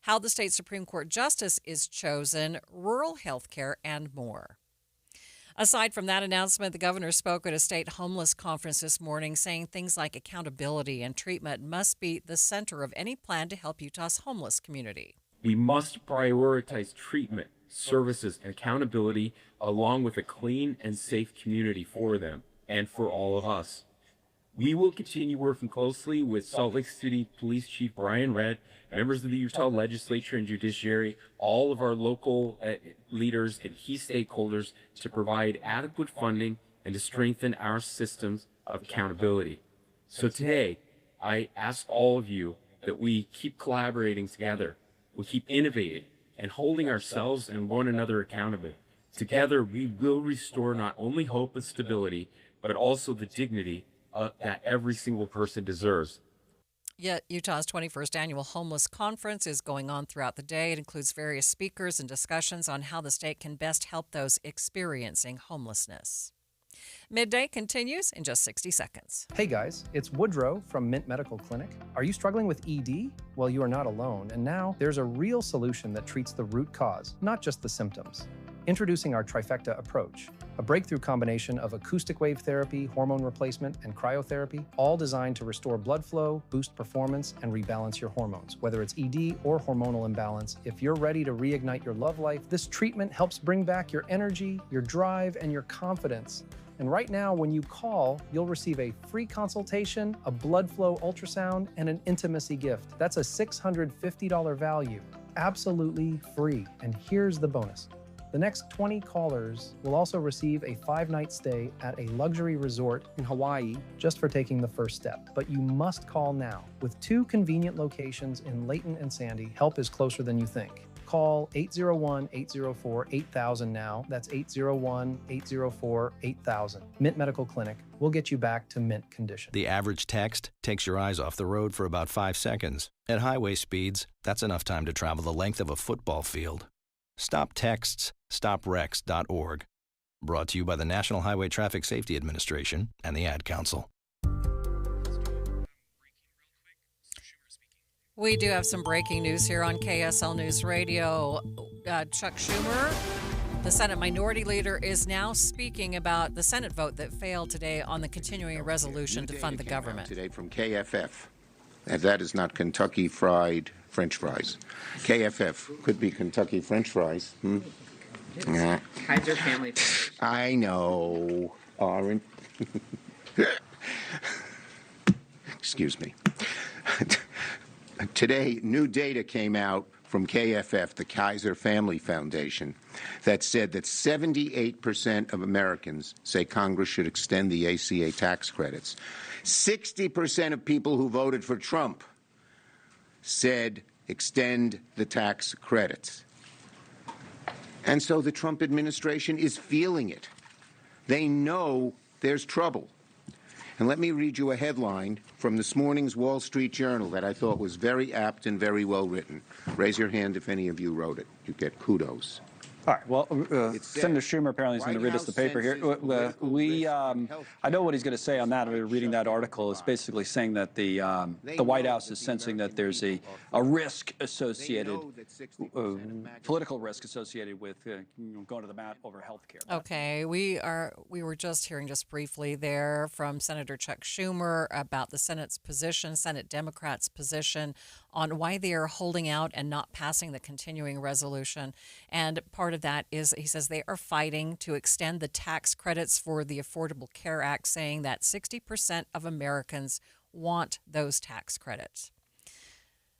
how the state Supreme Court justice is chosen, rural health care, and more. Aside from that announcement, the governor spoke at a state homeless conference this morning, saying things like accountability and treatment must be the center of any plan to help Utah's homeless community. We must prioritize treatment, services, and accountability, along with a clean and safe community for them and for all of us. We will continue working closely with Salt Lake City Police Chief Brian Redd, members of the Utah Legislature and Judiciary, all of our local leaders and key stakeholders to provide adequate funding and to strengthen our systems of accountability. So today, I ask all of you that we keep collaborating together, we keep innovating and holding ourselves and one another accountable. Together, we will restore not only hope and stability, but also the dignity that every single person deserves. Yet Utah's 21st Annual Homeless Conference is going on throughout the day. It includes various speakers and discussions on how the state can best help those experiencing homelessness. Midday continues in just 60 seconds. Hey guys, it's Woodrow from Mint Medical Clinic. Are you struggling with ED? Well, you are not alone, and now there's a real solution that treats the root cause, not just the symptoms. Introducing our trifecta approach, a breakthrough combination of acoustic wave therapy, hormone replacement, and cryotherapy, all designed to restore blood flow, boost performance, and rebalance your hormones. Whether it's ED or hormonal imbalance, if you're ready to reignite your love life, this treatment helps bring back your energy, your drive, and your confidence. And right now, when you call, you'll receive a free consultation, a blood flow ultrasound, and an intimacy gift. That's a $650 value, absolutely free. And here's the bonus. The next 20 callers will also receive a 5-night stay at a luxury resort in Hawaii just for taking the first step. But you must call now. With 2 convenient locations in Layton and Sandy, help is closer than you think. Call 801-804-8000 now. That's 801-804-8000. Mint Medical Clinic. We'll get you back to mint condition. The average text takes your eyes off the road for about 5 seconds. At highway speeds, that's enough time to travel the length of a football field. Stop texts, stopwrecks.org. Brought to you by the National Highway Traffic Safety Administration and the Ad Council. We do have some breaking news here on KSL News Radio. Chuck Schumer, the Senate Minority Leader, is now speaking about the Senate vote that failed today on the continuing resolution to fund the government. Today from KFF. And that is not Kentucky Fried French fries. KFF could be Kentucky French fries. Kaiser family. I know. Orange. Excuse me. Today, new data came out from KFF, the Kaiser Family Foundation, that said that 78% of Americans say Congress should extend the ACA tax credits. 60% of people who voted for Trump said extend the tax credits. And so the Trump administration is feeling it. They know there's trouble. And let me read you a headline from this morning's Wall Street Journal that I thought was very apt and very well written. Raise your hand if any of you wrote it. You get kudos. All right. Well, Senator Schumer apparently is going to read us the paper here. I know what he's going to say on that. Reading that article is basically saying that the White House is sensing that there's a risk associated, political risk associated with going to the mat over health care. Okay, we were just hearing just briefly there from Senator Chuck Schumer about the Senate's position, Senate Democrats' position on why they are holding out and not passing the continuing resolution. And part of that is, he says, they are fighting to extend the tax credits for the Affordable Care Act, saying that 60% of Americans want those tax credits.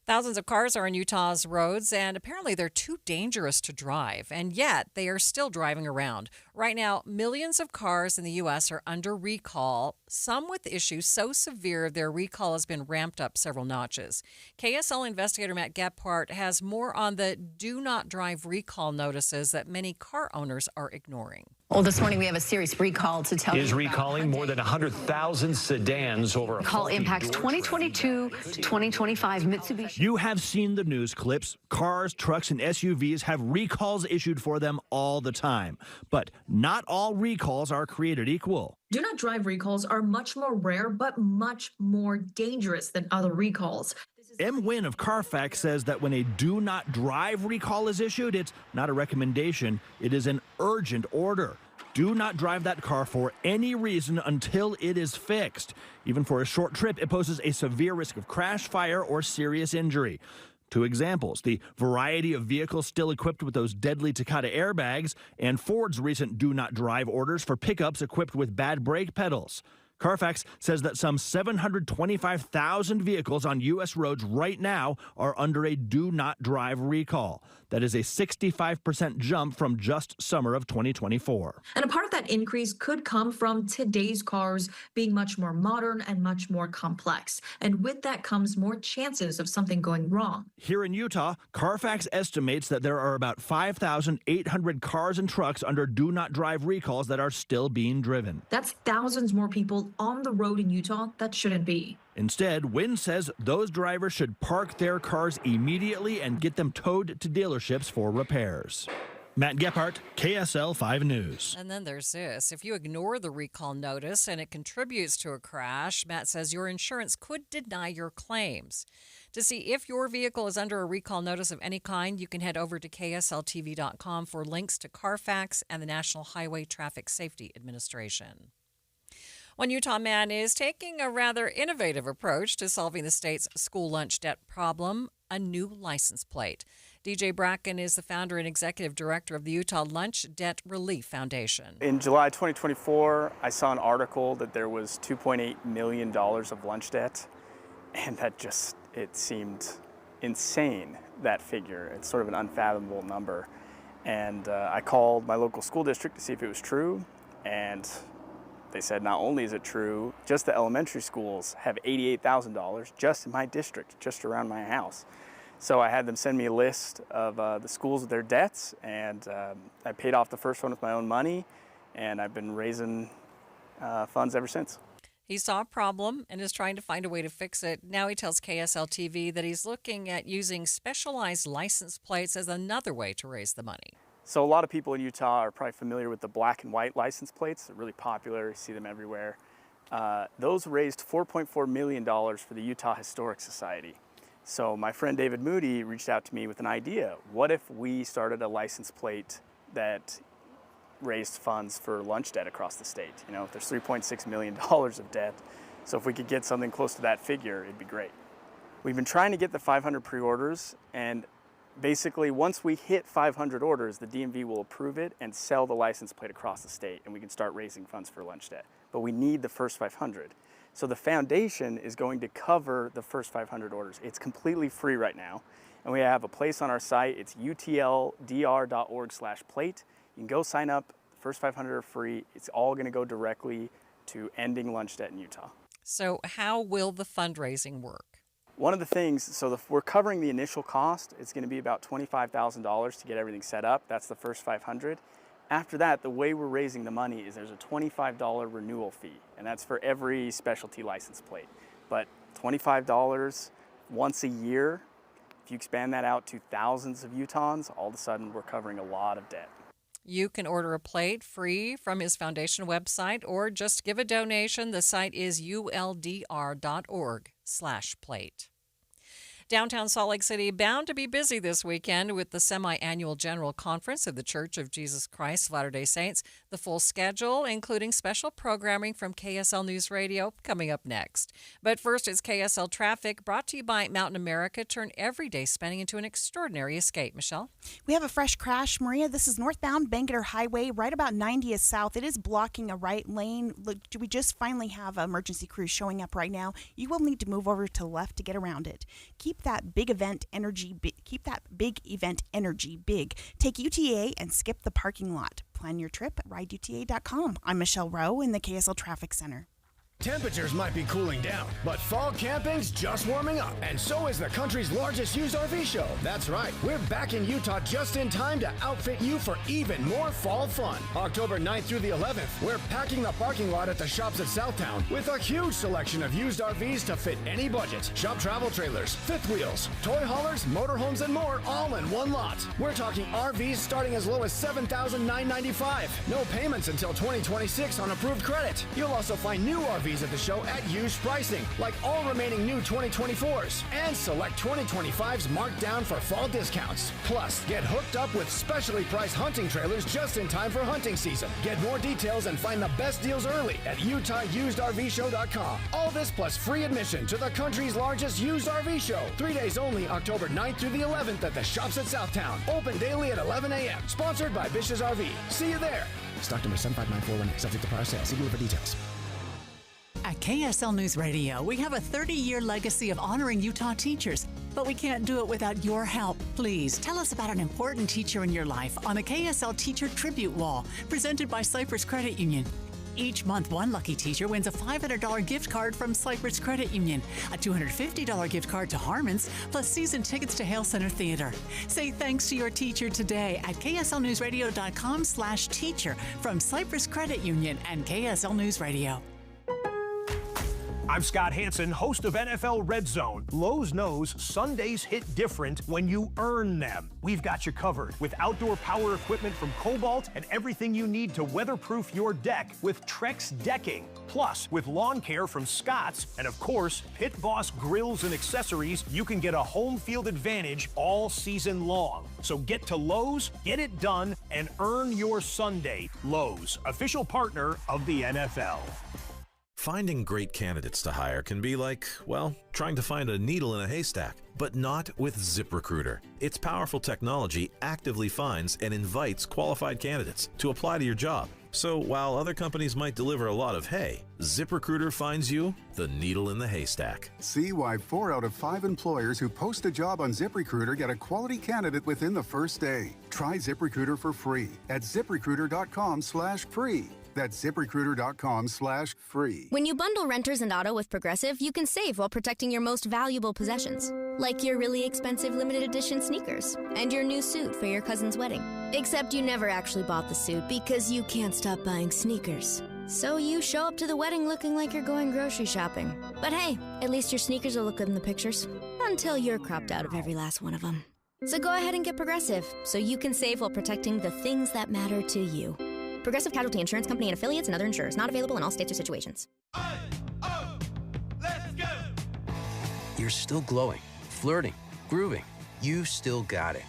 Thousands of cars are on Utah's roads, and apparently they're too dangerous to drive, and yet they are still driving around. Right now, millions of cars in the U.S. are under recall, some with issues so severe their recall has been ramped up several notches. KSL investigator Matt Gephardt has more on the do not drive recall notices that many car owners are ignoring. Well, this morning we have a serious recall to tell you is recalling more than 100,000 sedans over a Recall impacts 2022 to 2025 Mitsubishi. You have seen the news clips. Cars, trucks, and SUVs have recalls issued for them all the time. But not all recalls are created equal. Do not drive recalls are much more rare, but much more dangerous than other recalls. M. Wynn of Carfax says that when a do not drive recall is issued, it's not a recommendation, it is an urgent order. Do not drive that car for any reason until it is fixed. Even for a short trip, it poses a severe risk of crash, fire, or serious injury. Two examples, the variety of vehicles still equipped with those deadly Takata airbags, and Ford's recent do not drive orders for pickups equipped with bad brake pedals. Carfax says that some 725,000 vehicles on U.S. roads right now are under a do not drive recall. That is a 65% jump from just summer of 2024. And a part of that increase could come from today's cars being much more modern and much more complex. And with that comes more chances of something going wrong. Here in Utah, Carfax estimates that there are about 5,800 cars and trucks under do not drive recalls that are still being driven. That's thousands more people on the road in Utah that shouldn't be. Instead, Wynn says those drivers should park their cars immediately and get them towed to dealerships for repairs. Matt Gephardt, KSL 5 News. And then there's this. If you ignore the recall notice and it contributes to a crash, Matt says your insurance could deny your claims. To see if your vehicle is under a recall notice of any kind, you can head over to ksltv.com for links to Carfax and the National Highway Traffic Safety Administration. One Utah man is taking a rather innovative approach to solving the state's school lunch debt problem, a new license plate. DJ Bracken is the founder and executive director of the Utah Lunch Debt Relief Foundation. In July 2024, I saw an article that there was $2.8 million of lunch debt, and it seemed insane, that figure. It's sort of an unfathomable number. And I called my local school district to see if it was true, and they said not only is it true, just the elementary schools have $88,000 just in my district, just around my house. So I had them send me a list of the schools with their debts, and I paid off the first one with my own money, and I've been raising funds ever since. He saw a problem and is trying to find a way to fix it. Now he tells KSL TV that he's looking at using specialized license plates as another way to raise the money. So a lot of people in Utah are probably familiar with the black and white license plates. They're really popular, you see them everywhere. Those raised $4.4 million for the Utah Historic Society. So my friend David Moody reached out to me with an idea. What if we started a license plate that raised funds for lunch debt across the state? You know, if there's $3.6 million of debt, so if we could get something close to that figure, it'd be great. We've been trying to get the 500 pre-orders, and basically, once we hit 500 orders, the DMV will approve it and sell the license plate across the state, and we can start raising funds for lunch debt. But we need the first 500. So the foundation is going to cover the first 500 orders. It's completely free right now, and we have a place on our site. It's utldr.org/plate. You can go sign up. The first 500 are free. It's all going to go directly to ending lunch debt in Utah. So how will the fundraising work? One of the things, so we're covering the initial cost. It's going to be about $25,000 to get everything set up. That's the first 500. After that, the way we're raising the money is there's a $25 renewal fee, and that's for every specialty license plate. But $25 once a year, if you expand that out to thousands of Utahns, all of a sudden we're covering a lot of debt. You can order a plate free from his foundation website or just give a donation. The site is uldr.org/plate. Downtown Salt Lake City bound to be busy this weekend with the semi-annual General Conference of the Church of Jesus Christ of Latter-day Saints. The full schedule, including special programming from KSL News Radio, coming up next. But first, it's KSL Traffic, brought to you by Mountain America. Turn everyday spending into an extraordinary escape. Michelle? We have a fresh crash, Maria. This is northbound Bangerter Highway, right about 90th South. It is blocking a right lane. Look, we just finally have emergency crews showing up right now. You will need to move over to the left to get around it. Keep keep that big event energy big. Take UTA and skip the parking lot. Plan your trip at rideuta.com. I'm Michelle Rowe in the KSL Traffic Center. Temperatures might be cooling down, but fall camping's just warming up, and so is the country's largest used RV show. That's right, we're back in Utah just in time to outfit you for even more fall fun. October 9th through the 11th, we're packing the parking lot at the shops at Southtown with a huge selection of used RVs to fit any budget. Shop travel trailers, fifth wheels, toy haulers, motorhomes, and more, all in one lot. We're talking RVs starting as low as $7,995. No payments until 2026 on approved credit. You'll also find new RVs at the show at used pricing, like all remaining new 2024s, and select 2025s marked down for fall discounts. Plus, get hooked up with specially priced hunting trailers just in time for hunting season. Get more details and find the best deals early at UtahUsedRVShow.com. All this plus free admission to the country's largest used RV show. 3 days only, October 9th through the 11th at the shops at Southtown. Open daily at 11 a.m. Sponsored by Bish's RV. See you there. Stock number 75941, subject to prior sale. See dealer for details. At KSL News Radio, we have a 30-year legacy of honoring Utah teachers, but we can't do it without your help. Please tell us about an important teacher in your life on the KSL Teacher Tribute Wall, presented by Cypress Credit Union. Each month, one lucky teacher wins a $500 gift card from Cypress Credit Union, a $250 gift card to Harmon's, plus season tickets to Hale Center Theater. Say thanks to your teacher today at kslnewsradio.com/teacher from Cypress Credit Union and KSL News Radio. I'm Scott Hansen, host of NFL Red Zone. Lowe's knows Sundays hit different when you earn them. We've got you covered with outdoor power equipment from Cobalt and everything you need to weatherproof your deck with Trex Decking. Plus, with lawn care from Scott's and, of course, Pit Boss grills and accessories, you can get a home field advantage all season long. So get to Lowe's, get it done, and earn your Sunday. Lowe's, official partner of the NFL. Finding great candidates to hire can be like, well, trying to find a needle in a haystack, but not with ZipRecruiter. Its powerful technology actively finds and invites qualified candidates to apply to your job. So while other companies might deliver a lot of hay, ZipRecruiter finds you the needle in the haystack. See why 4 out of 5 employers who post a job on ZipRecruiter get a quality candidate within the first day. Try ZipRecruiter for free at ZipRecruiter.com/free. That's ZipRecruiter.com/free. When you bundle renters and auto with Progressive, you can save while protecting your most valuable possessions, like your really expensive limited edition sneakers and your new suit for your cousin's wedding. Except you never actually bought the suit because you can't stop buying sneakers. So you show up to the wedding looking like you're going grocery shopping. But hey, at least your sneakers will look good in the pictures, until you're cropped out of every last one of them. So go ahead and get Progressive, so you can save while protecting the things that matter to you. Progressive Casualty Insurance Company and affiliates and other insurers. Not available in all states or situations. Let's go! You're still glowing, flirting, grooving. You still got it.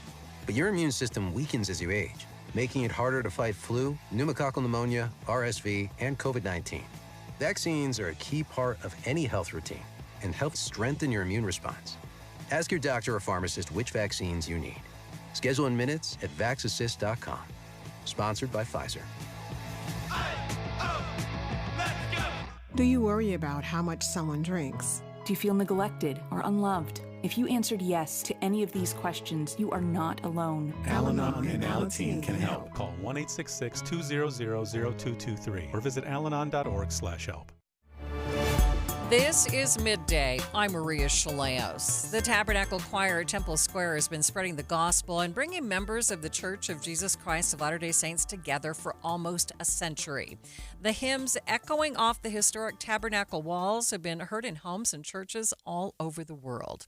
But your immune system weakens as you age, making it harder to fight flu, pneumococcal pneumonia, RSV, and COVID-19. Vaccines are a key part of any health routine and help strengthen your immune response. Ask your doctor or pharmacist which vaccines you need. Schedule in minutes at vaxassist.com. Sponsored by Pfizer. Do you worry about how much someone drinks? Do you feel neglected or unloved? If you answered yes to any of these questions, you are not alone. Al-Anon and Alateen can help. Call 1-866-200-0223 or visit alanon.org/help. This is Midday. I'm Maria Shilaos. The Tabernacle Choir at Temple Square has been spreading the gospel and bringing members of the Church of Jesus Christ of Latter-day Saints together for almost a century. The hymns echoing off the historic Tabernacle walls have been heard in homes and churches all over the world.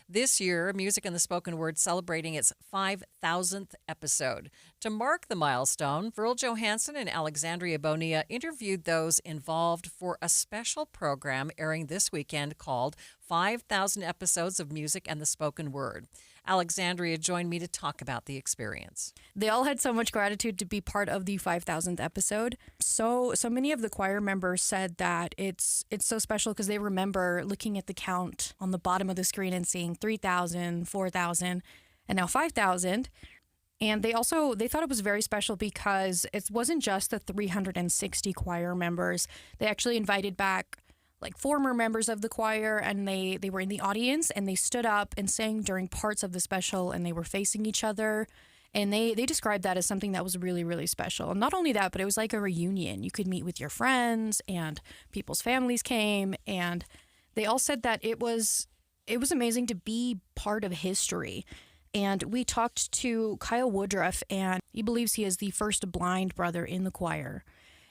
This year, Music and the Spoken Word celebrating its 5,000th episode. To mark the milestone, Virl Johansson and Alexandria Bonilla interviewed those involved for a special program airing this weekend called 5,000 Episodes of Music and the Spoken Word. Alexandria joined me to talk about the experience. They all had so much gratitude to be part of the 5,000th episode. So many of the choir members said that it's so special because they remember looking at the count on the bottom of the screen and seeing 3,000, 4,000, and now 5,000. And they thought it was very special because it wasn't just the 360 choir members. They actually invited back like former members of the choir, and they were in the audience, and they stood up and sang during parts of the special, and they were facing each other. And they described that as something that was really, really special. And not only that, but it was like a reunion. You could meet with your friends, and people's families came, and they all said that it was amazing to be part of history. And we talked to Kyle Woodruff, and he believes he is the first blind brother in the choir.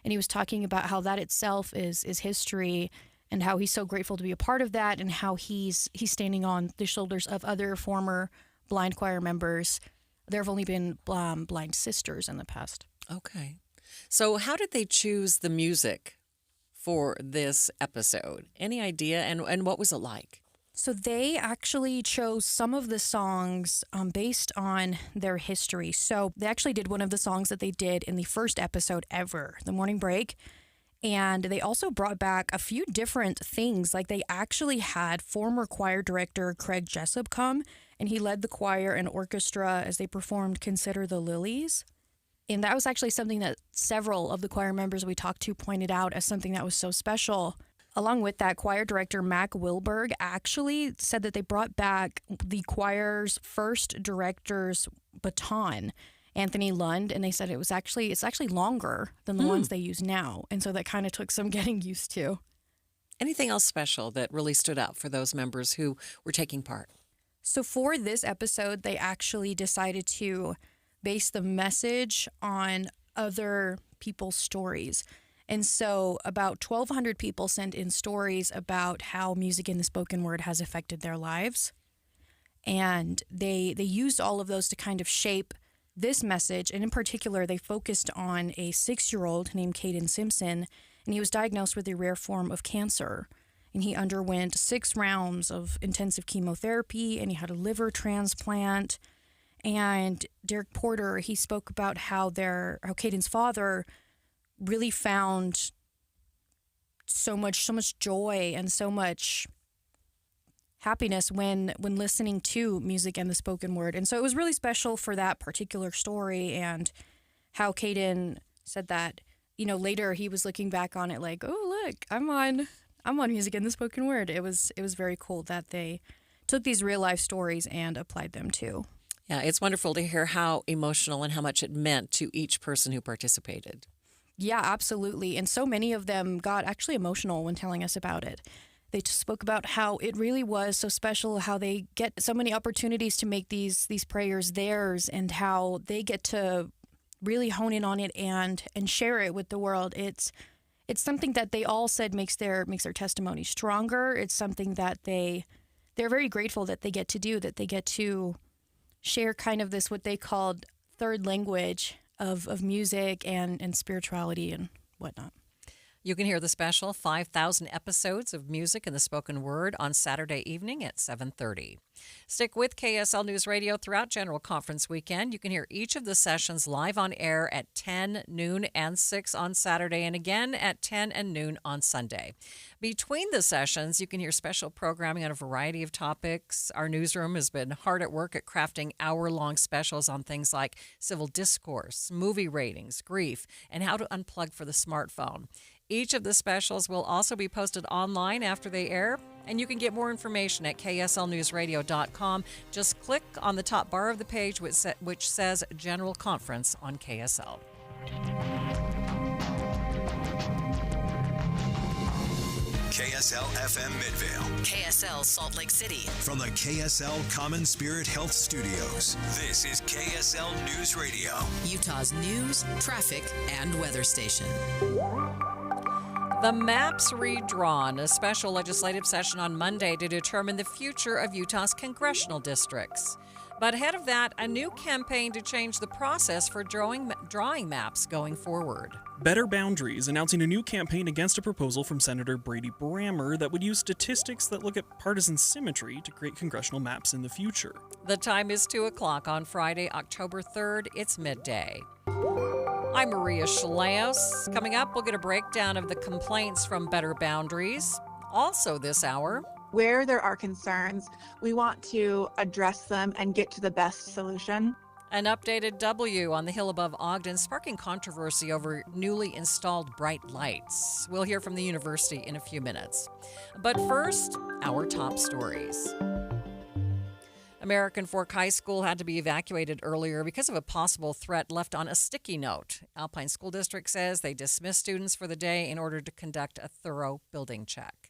And he was talking about how that itself is history, and how he's so grateful to be a part of that, and how he's standing on the shoulders of other former blind choir members. There have only been blind sisters in the past. Okay. So how did they choose the music for this episode? Any idea? And what was it like? So they actually chose some of the songs based on their history. So they actually did one of the songs that they did in the first episode ever, The Morning Break. And they also brought back a few different things. Like they actually had former choir director Craig Jessup come, and he led the choir and orchestra as they performed Consider the Lilies. And that was actually something that several of the choir members we talked to pointed out as something that was so special. Along with that, choir director Mac Wilberg actually said that they brought back the choir's first director's baton, Anthony Lund, and they said it's actually longer than the ones they use now. And so that kind of took some getting used to. Anything else special that really stood out for those members who were taking part? So for this episode, they actually decided to base the message on other people's stories. And so about 1,200 people sent in stories about how music in the spoken word has affected their lives. And they used all of those to kind of shape this message. And in particular, they focused on a 6-year-old named Caden Simpson, and he was diagnosed with a rare form of cancer. And he underwent 6 rounds of intensive chemotherapy, and he had a liver transplant. And Derek Porter, he spoke about how Caden's father really found so much joy and so much happiness when listening to music and the spoken word. And so it was really special for that particular story, and how Caden said that, later he was looking back on it like, oh, look, I'm on music and the spoken word. It was very cool that they took these real life stories and applied them too. Yeah, it's wonderful to hear how emotional and how much it meant to each person who participated. Yeah, absolutely. And so many of them got actually emotional when telling us about it. They just spoke about how it really was so special, how they get so many opportunities to make these prayers theirs, and how they get to really hone in on it and share it with the world. It's something that they all said makes their testimony stronger. It's something that they're very grateful that they get to do, that they get to share kind of this, what they called third language of music and spirituality and whatnot. You can hear the special 5,000 episodes of music in the spoken word on Saturday evening at 7:30. Stick with KSL News Radio throughout General Conference Weekend. You can hear each of the sessions live on air at 10, noon, and 6 on Saturday, and again at 10 and noon on Sunday. Between the sessions, you can hear special programming on a variety of topics. Our newsroom has been hard at work at crafting hour-long specials on things like civil discourse, movie ratings, grief, and how to unplug for the smartphone. Each of the specials will also be posted online after they air, and you can get more information at kslnewsradio.com. Just click on the top bar of the page which says General Conference on KSL. KSL FM Midvale. KSL Salt Lake City. From the KSL Common Spirit Health Studios, this is KSL News Radio. Utah's news, traffic, and weather station. The Maps Redrawn, a special legislative session on Monday to determine the future of Utah's congressional districts. But ahead of that, a new campaign to change the process for drawing maps going forward. Better Boundaries announcing a new campaign against a proposal from Senator Brady Brammer that would use statistics that look at partisan symmetry to create congressional maps in the future. The time is 2 o'clock on Friday, October 3rd. It's midday. I'm Maria Shilaos. Coming up, we'll get a breakdown of the complaints from Better Boundaries. Also this hour, where there are concerns, we want to address them and get to the best solution. An updated W on the hill above Ogden sparking controversy over newly installed bright lights. We'll hear from the university in a few minutes. But first, our top stories. American Fork High School had to be evacuated earlier because of a possible threat left on a sticky note. Alpine School District says they dismissed students for the day in order to conduct a thorough building check.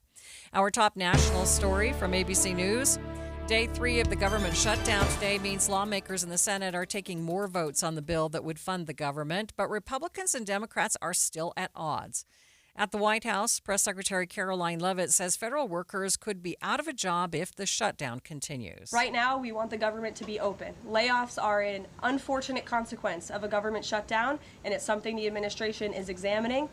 Our top national story from ABC News. Day 3 of the government shutdown today means lawmakers in the Senate are taking more votes on the bill that would fund the government, but Republicans and Democrats are still at odds. At the White House, Press Secretary Caroline Leavitt says federal workers could be out of a job if the shutdown continues. Right now, we want the government to be open. Layoffs are an unfortunate consequence of a government shutdown, and it's something the administration is examining.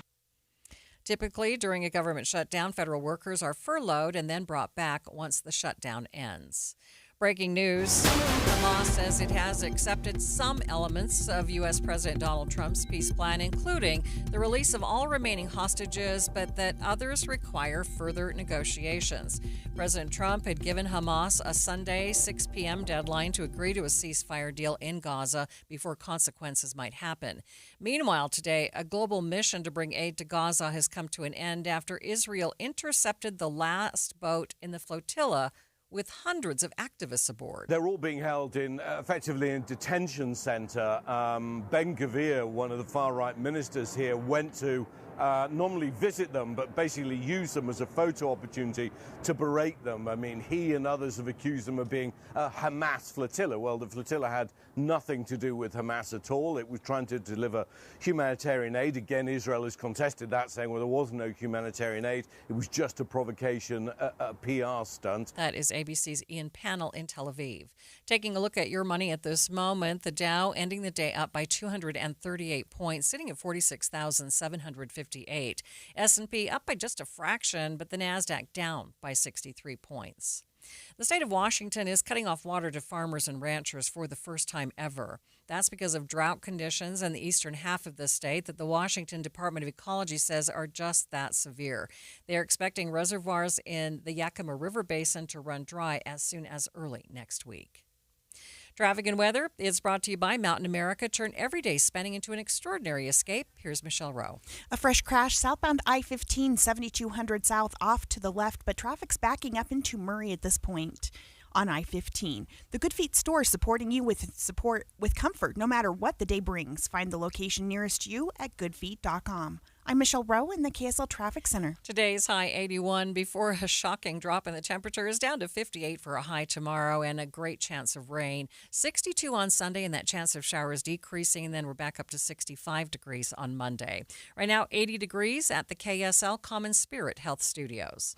Typically, during a government shutdown, federal workers are furloughed and then brought back once the shutdown ends. Breaking news, Hamas says it has accepted some elements of U.S. President Donald Trump's peace plan, including the release of all remaining hostages, but that others require further negotiations. President Trump had given Hamas a Sunday 6 p.m. deadline to agree to a ceasefire deal in Gaza before consequences might happen. Meanwhile, today, a global mission to bring aid to Gaza has come to an end after Israel intercepted the last boat in the flotilla with hundreds of activists aboard. They're all being held effectively in detention center. Ben-Gvir, one of the far-right ministers here, went to normally visit them, but basically use them as a photo opportunity to berate them. I mean, he and others have accused them of being a Hamas flotilla. Well, the flotilla had nothing to do with Hamas at all. It was trying to deliver humanitarian aid. Again, Israel has contested that, saying, well, there was no humanitarian aid. It was just a provocation, a PR stunt. That is ABC's Ian Pannell in Tel Aviv. Taking a look at your money at this moment, the Dow ending the day up by 238 points, sitting at 46,758. S&P up by just a fraction, but the Nasdaq down by 63 points. The state of Washington is cutting off water to farmers and ranchers for the first time ever. That's because of drought conditions in the eastern half of the state that the Washington Department of Ecology says are just that severe. They are expecting reservoirs in the Yakima River Basin to run dry as soon as early next week. Traffic and weather is brought to you by Mountain America. Turn everyday spending into an extraordinary escape. Here's Michelle Rowe. A fresh crash southbound I-15, 7200 south off to the left, but traffic's backing up into Murray at this point on I-15. The Good Feet store supporting you with comfort no matter what the day brings. Find the location nearest you at goodfeet.com. I'm Michelle Rowe in the KSL Traffic Center. Today's high 81 before a shocking drop in the temperature is down to 58 for a high tomorrow and a great chance of rain. 62 on Sunday and that chance of showers decreasing, and then we're back up to 65 degrees on Monday. Right now, 80 degrees at the KSL Common Spirit Health Studios.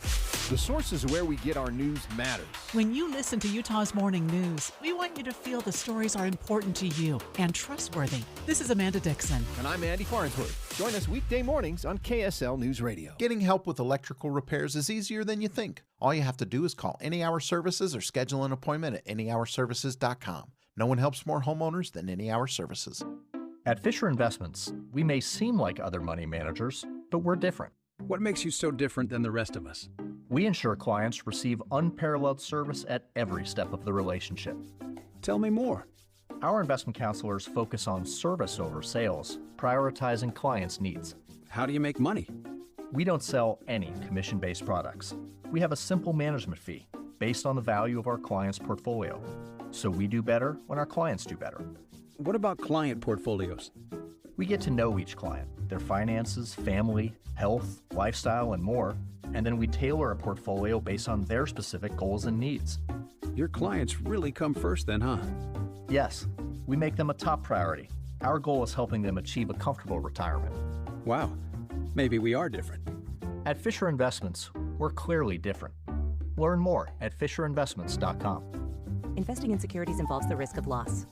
The sources where we get our news matters. When you listen to Utah's Morning News, we want you to feel the stories are important to you and trustworthy. This is Amanda Dixon. And I'm Andy Farnsworth. Join us weekday mornings on KSL News Radio. Getting help with electrical repairs is easier than you think. All you have to do is call Any Hour Services or schedule an appointment at anyhourservices.com. No one helps more homeowners than Any Hour Services. At Fisher Investments, we may seem like other money managers, but we're different. What makes you so different than the rest of us? We ensure clients receive unparalleled service at every step of the relationship. Tell me more. Our investment counselors focus on service over sales, prioritizing clients' needs. How do you make money? We don't sell any commission-based products. We have a simple management fee based on the value of our client's portfolio. So we do better when our clients do better. What about client portfolios? We get to know each client, their finances, family, health, lifestyle, and more, and then we tailor a portfolio based on their specific goals and needs. Your clients really come first then, huh? Yes, we make them a top priority. Our goal is helping them achieve a comfortable retirement. Wow, maybe we are different. At Fisher Investments, we're clearly different. Learn more at fisherinvestments.com. Investing in securities involves the risk of loss.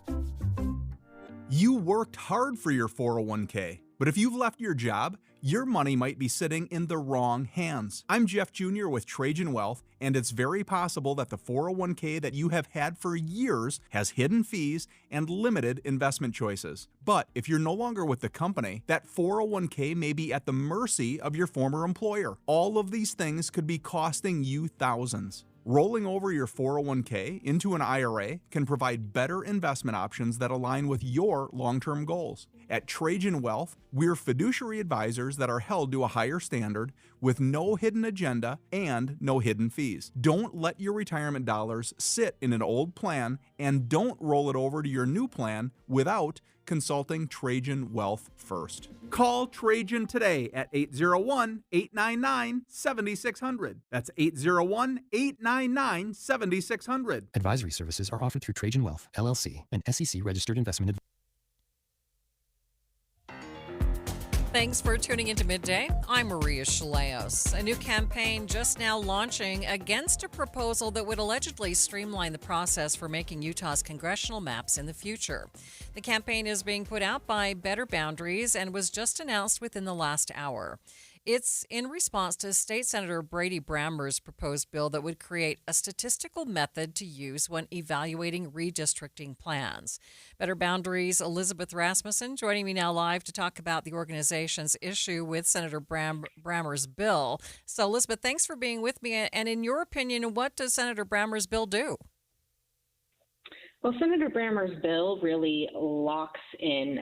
You worked hard for your 401k, but if you've left your job, your money might be sitting in the wrong hands. I'm Jeff Jr. with Trajan Wealth, and it's very possible that the 401k that you have had for years has hidden fees and limited investment choices. But if you're no longer with the company, that 401k may be at the mercy of your former employer. All of these things could be costing you thousands. Rolling over your 401k into an IRA can provide better investment options that align with your long-term goals. At Trajan Wealth, we're fiduciary advisors that are held to a higher standard with no hidden agenda and no hidden fees. Don't let your retirement dollars sit in an old plan, and don't roll it over to your new plan without consulting Trajan Wealth first. Call Trajan today at 801-899-7600. That's 801-899-7600. Advisory services are offered through Trajan Wealth, LLC, an SEC-registered investment advisor. Thanks for tuning into Midday. I'm Maria Shilaos. A new campaign just now launching against a proposal that would allegedly streamline the process for making Utah's congressional maps in the future. The campaign is being put out by Better Boundaries and was just announced within the last hour. It's in response to State Senator Brady Brammer's proposed bill that would create a statistical method to use when evaluating redistricting plans. Better Boundaries' Elizabeth Rasmussen joining me now live to talk about the organization's issue with Senator Brammer's bill. So, Elizabeth, thanks for being with me. And in your opinion, what does Senator Brammer's bill do? Well, Senator Brammer's bill really locks in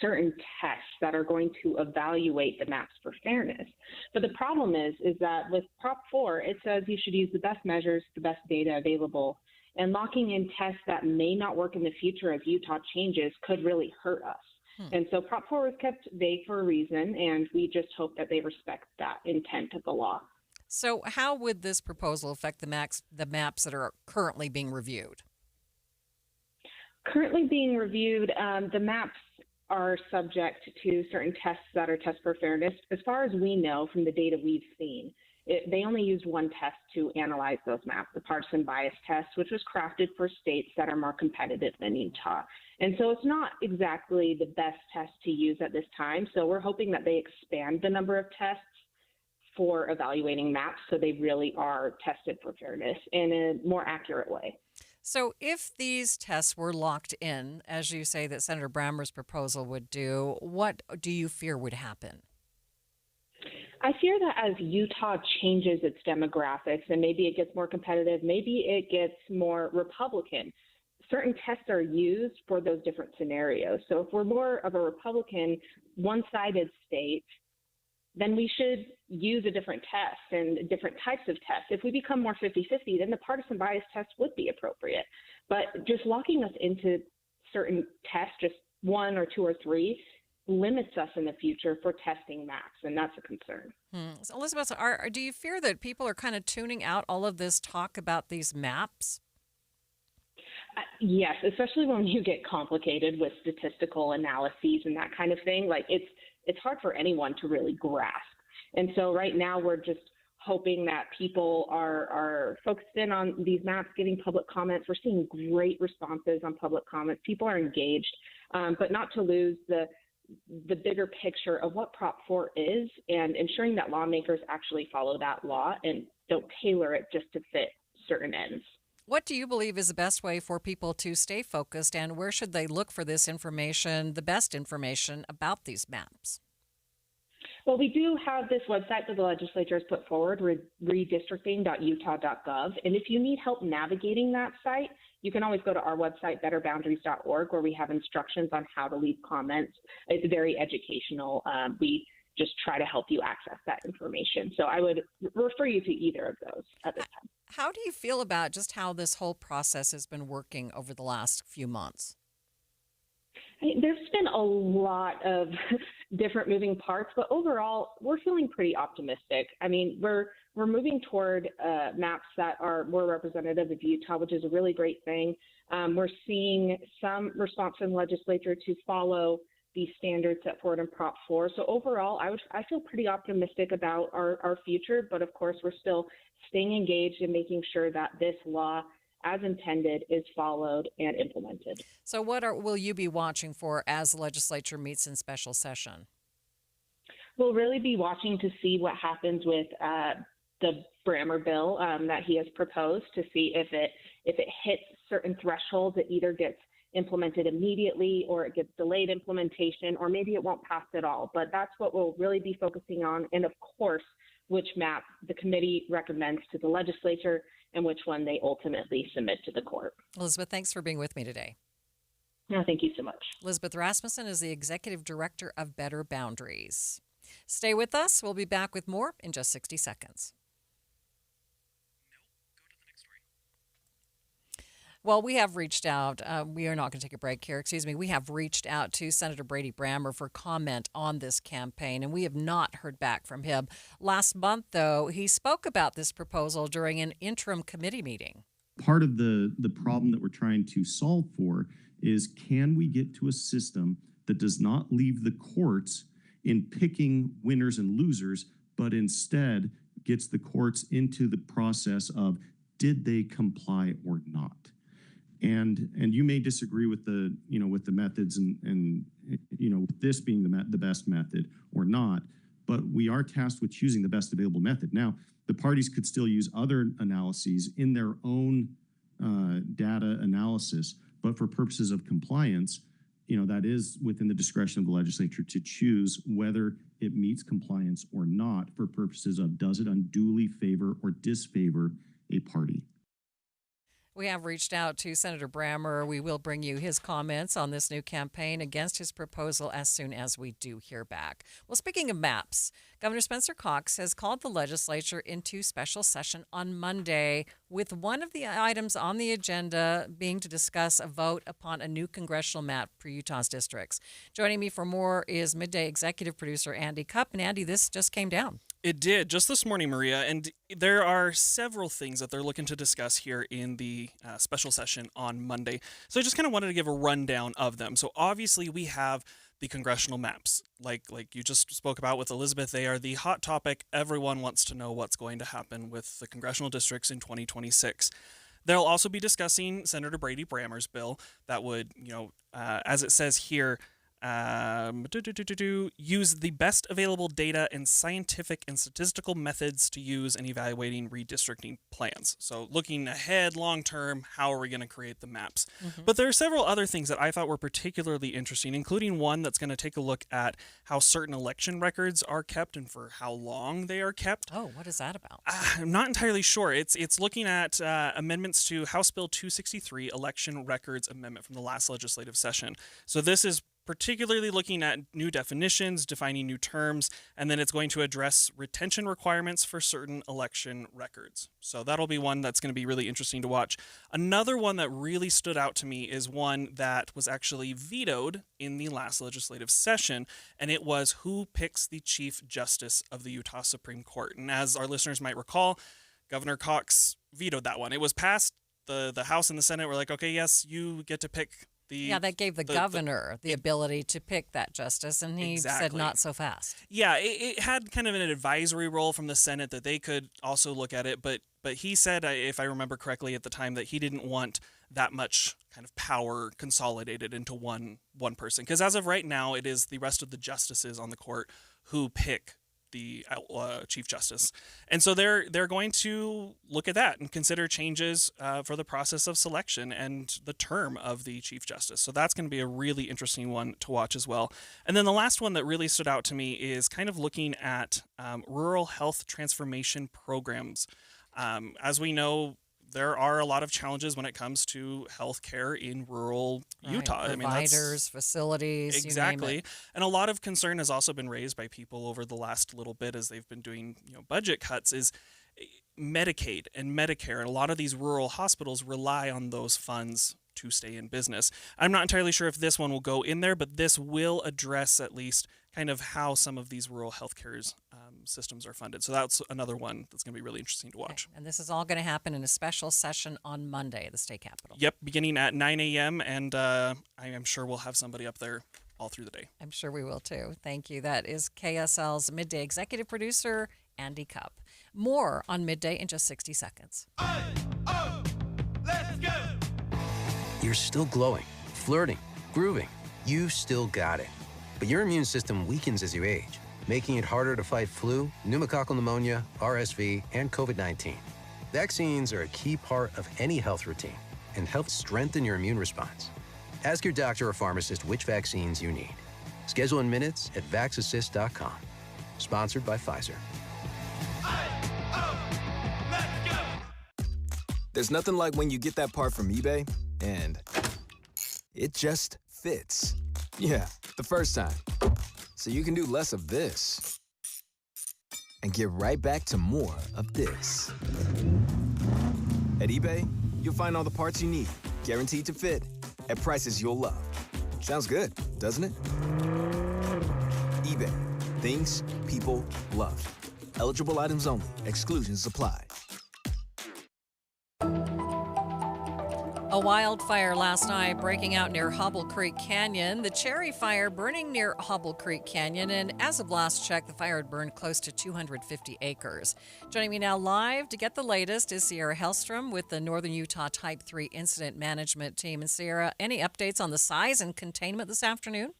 certain tests that are going to evaluate the maps for fairness. But the problem is that with Prop 4, it says you should use the best measures, the best data available, and locking in tests that may not work in the future as Utah changes could really hurt us. And so Prop 4 was kept vague for a reason, and we just hope that they respect that intent of the law. So how would this proposal affect the maps that are currently being reviewed? Currently being reviewed, the maps are subject to certain tests that are tests for fairness. As far as we know from the data we've seen, they only used one test to analyze those maps, the partisan bias test, which was crafted for states that are more competitive than Utah. And so it's not exactly the best test to use at this time. So we're hoping that they expand the number of tests for evaluating maps so they really are tested for fairness in a more accurate way. So if these tests were locked in, as you say that Senator Brammer's proposal would do, what do you fear would happen? I fear that as Utah changes its demographics and maybe it gets more competitive, maybe it gets more Republican, certain tests are used for those different scenarios. So if we're more of a Republican, one-sided state, then we should use a different test and different types of tests. If we become more 50-50, then the partisan bias test would be appropriate. But just locking us into certain tests, just one or two or three, limits us in the future for testing maps, and that's a concern. So Elizabeth, do you fear that people are kind of tuning out all of this talk about these maps? Yes, especially when you get complicated with statistical analyses and that kind of thing. Like it's hard for anyone to really grasp. And so right now we're just hoping that people are focused in on these maps, getting public comments. We're seeing great responses on public comments. People are engaged, but not to lose the bigger picture of what Prop 4 is and ensuring that lawmakers actually follow that law and don't tailor it just to fit certain ends. What do you believe is the best way for people to stay focused, and where should they look for this information, the best information about these maps? Well, we do have this website that the legislature has put forward, redistricting.utah.gov. And if you need help navigating that site, you can always go to our website, betterboundaries.org, where we have instructions on how to leave comments. It's very educational. We just try to help you access that information. So I would refer you to either of those at this time. How do you feel about just how this whole process has been working over the last few months? There's been a lot of different moving parts, but overall, we're feeling pretty optimistic. I mean, we're moving toward maps that are more representative of Utah, which is a really great thing. We're seeing some response from the legislature to follow the standards set forward in Prop 4. So overall, I feel pretty optimistic about our future, but of course, we're still staying engaged and making sure that this law, as intended, is followed and implemented. So what will you be watching for as the legislature meets in special session? We'll really be watching to see what happens with the Brammer bill that he has proposed, to see if it hits certain thresholds. It either gets implemented immediately or it gets delayed implementation, or maybe it won't pass at all. But that's what we'll really be focusing on. And of course, which map the committee recommends to the legislature and which one they ultimately submit to the court. Elizabeth, thanks for being with me today. No, thank you so much. Elizabeth Rasmussen is the Executive Director of Better Boundaries. Stay with us. We'll be back with more in just 60 seconds. Well, we have reached out. We are not going to take a break here. We have reached out to Senator Brady Brammer for comment on this campaign, and we have not heard back from him. Last month, though, he spoke about this proposal during an interim committee meeting. Part of the problem that we're trying to solve for is, can we get to a system that does not leave the courts in picking winners and losers, but instead gets the courts into the process of, did they comply or not? And you may disagree with the methods and this being the best method or not, but we are tasked with choosing the best available method. Now, the parties could still use other analyses in their own data analysis, but for purposes of compliance, that is within the discretion of the legislature to choose whether it meets compliance or not for purposes of, does it unduly favor or disfavor a party. We have reached out to Senator Brammer. We will bring you his comments on this new campaign against his proposal as soon as we do hear back. Well, speaking of maps, Governor Spencer Cox has called the legislature into special session on Monday, with one of the items on the agenda being to discuss a vote upon a new congressional map for Utah's districts. Joining me for more is Midday executive producer Andy Cupp. And Andy, this just came down. It did, just this morning, Maria, and there are several things that they're looking to discuss here in the special session on Monday. So I just kind of wanted to give a rundown of them. So obviously we have the congressional maps, like you just spoke about with Elizabeth. They are the hot topic. Everyone wants to know what's going to happen with the congressional districts in 2026. They'll also be discussing Senator Brady Brammer's bill that would, as it says here, use the best available data and scientific and statistical methods to use in evaluating redistricting plans. So looking ahead long term, how are we going to create the maps? Mm-hmm. But there are several other things that I thought were particularly interesting, including one that's going to take a look at how certain election records are kept and for how long they are kept. Oh, what is that about? I'm not entirely sure. It's looking at amendments to House Bill 263, Election Records Amendment from the last legislative session. So this is particularly looking at new definitions, defining new terms, and then it's going to address retention requirements for certain election records. So that'll be one that's going to be really interesting to watch. Another one that really stood out to me is one that was actually vetoed in the last legislative session, and it was who picks the Chief Justice of the Utah Supreme Court. And as our listeners might recall, Governor Cox vetoed that one. It was passed. The House and the Senate were like, okay, yes, you get to pick. That gave the governor the ability to pick that justice, and he said not so fast. Yeah, it had kind of an advisory role from the Senate that they could also look at it, but he said, if I remember correctly at the time, that he didn't want that much kind of power consolidated into one person. Because as of right now, it is the rest of the justices on the court who pick the Chief Justice. And so they're going to look at that and consider changes for the process of selection and the term of the Chief Justice. So that's going to be a really interesting one to watch as well. And then the last one that really stood out to me is kind of looking at rural health transformation programs. As we know, there are a lot of challenges when it comes to healthcare in rural Utah. Providers, facilities, exactly. You name it. And a lot of concern has also been raised by people over the last little bit as they've been doing budget cuts is Medicaid and Medicare. And a lot of these rural hospitals rely on those funds to stay in business. I'm not entirely sure if this one will go in there, but this will address at least kind of how some of these rural healthcare systems are funded. So that's another one that's going to be really interesting to watch. Okay. And this is all going to happen in a special session on Monday at the state capitol. Yep, beginning at 9 a.m. And I am sure we'll have somebody up there all through the day. I'm sure we will too. Thank you. That is KSL's Midday executive producer, Andy Cupp. More on Midday in just 60 seconds. Let's go! You're still glowing, flirting, grooving. You still got it. But your immune system weakens as you age, making it harder to fight flu, pneumococcal pneumonia, RSV, and COVID-19. Vaccines are a key part of any health routine and help strengthen your immune response. Ask your doctor or pharmacist which vaccines you need. Schedule in minutes at vaxassist.com. Sponsored by Pfizer. There's nothing like when you get that part from eBay and it just fits. Yeah, the first time. So you can do less of this and get right back to more of this. At eBay, you'll find all the parts you need, guaranteed to fit, at prices you'll love. Sounds good, doesn't it? eBay, things people love. Eligible items only. Exclusions apply. A wildfire last night breaking out near Hobble Creek Canyon. The cherry fire burning near Hobble Creek Canyon, and as of last check, the fire had burned close to 250 acres. Joining me now live to get the latest is Sierra Hellstrom with the Northern Utah Type 3 Incident Management Team. And Sierra, any updates on the size and containment this afternoon?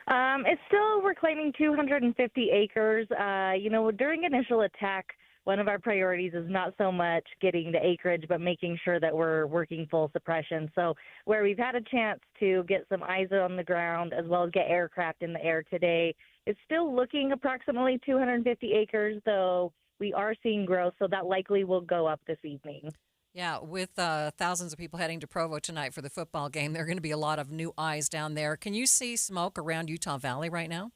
It's still, we're claiming 250 acres. During initial attack, one of our priorities is not so much getting the acreage, but making sure that we're working full suppression. So where we've had a chance to get some eyes on the ground as well as get aircraft in the air today, it's still looking approximately 250 acres, though we are seeing growth, so that likely will go up this evening. Yeah, with thousands of people heading to Provo tonight for the football game, there are going to be a lot of new eyes down there. Can you see smoke around Utah Valley right now?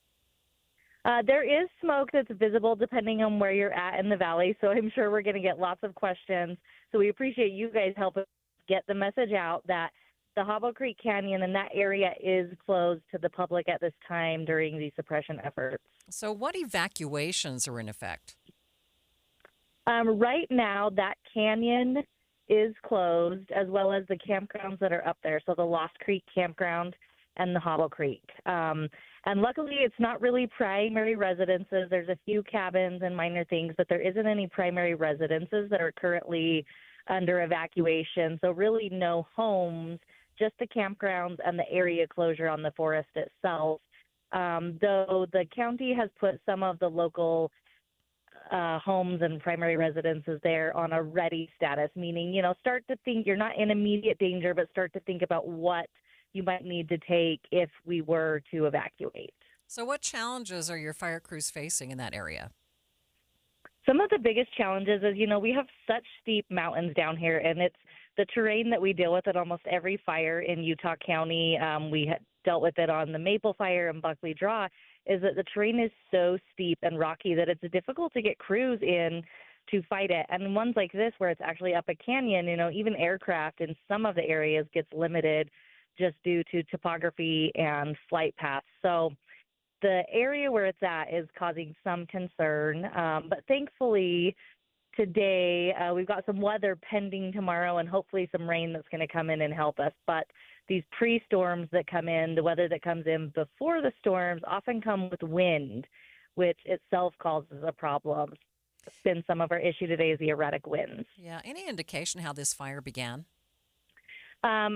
There is smoke that's visible depending on where you're at in the valley, so I'm sure we're going to get lots of questions. So we appreciate you guys helping get the message out that the Hobble Creek Canyon and that area is closed to the public at this time during the suppression efforts. So what evacuations are in effect? Right now, that canyon is closed, as well as the campgrounds that are up there, so the Lost Creek Campground and the Hobble Creek. And luckily, it's not really primary residences. There's a few cabins and minor things, but there isn't any primary residences that are currently under evacuation. So really no homes, just the campgrounds and the area closure on the forest itself. Though the county has put some of the local homes and primary residences there on a ready status, meaning, start to think you're not in immediate danger, but start to think about what you might need to take if we were to evacuate. So what challenges are your fire crews facing in that area? Some of the biggest challenges is, we have such steep mountains down here, and it's the terrain that we deal with at almost every fire in Utah County. We dealt with it on the Maple Fire and Buckley Draw, is that the terrain is so steep and rocky that it's difficult to get crews in to fight it. And ones like this where it's actually up a canyon, even aircraft in some of the areas gets limited just due to topography and flight paths. So the area where it's at is causing some concern. But thankfully, today we've got some weather pending tomorrow and hopefully some rain that's going to come in and help us. But these pre-storms that come in, the weather that comes in before the storms often come with wind, which itself causes a problem. It's been some of our issue today is the erratic winds. Yeah. Any indication how this fire began?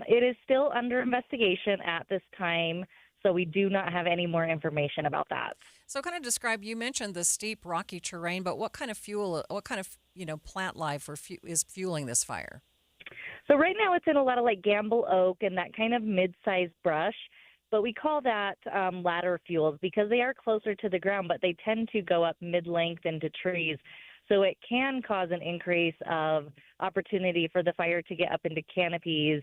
It is still under investigation at this time, so we do not have any more information about that. So kind of describe, you mentioned the steep rocky terrain, but what kind of plant life is fueling this fire? So right now it's in a lot of like gamble oak and that kind of mid-sized brush, but we call that ladder fuels because they are closer to the ground, but they tend to go up mid-length into trees. So it can cause an increase of opportunity for the fire to get up into canopies,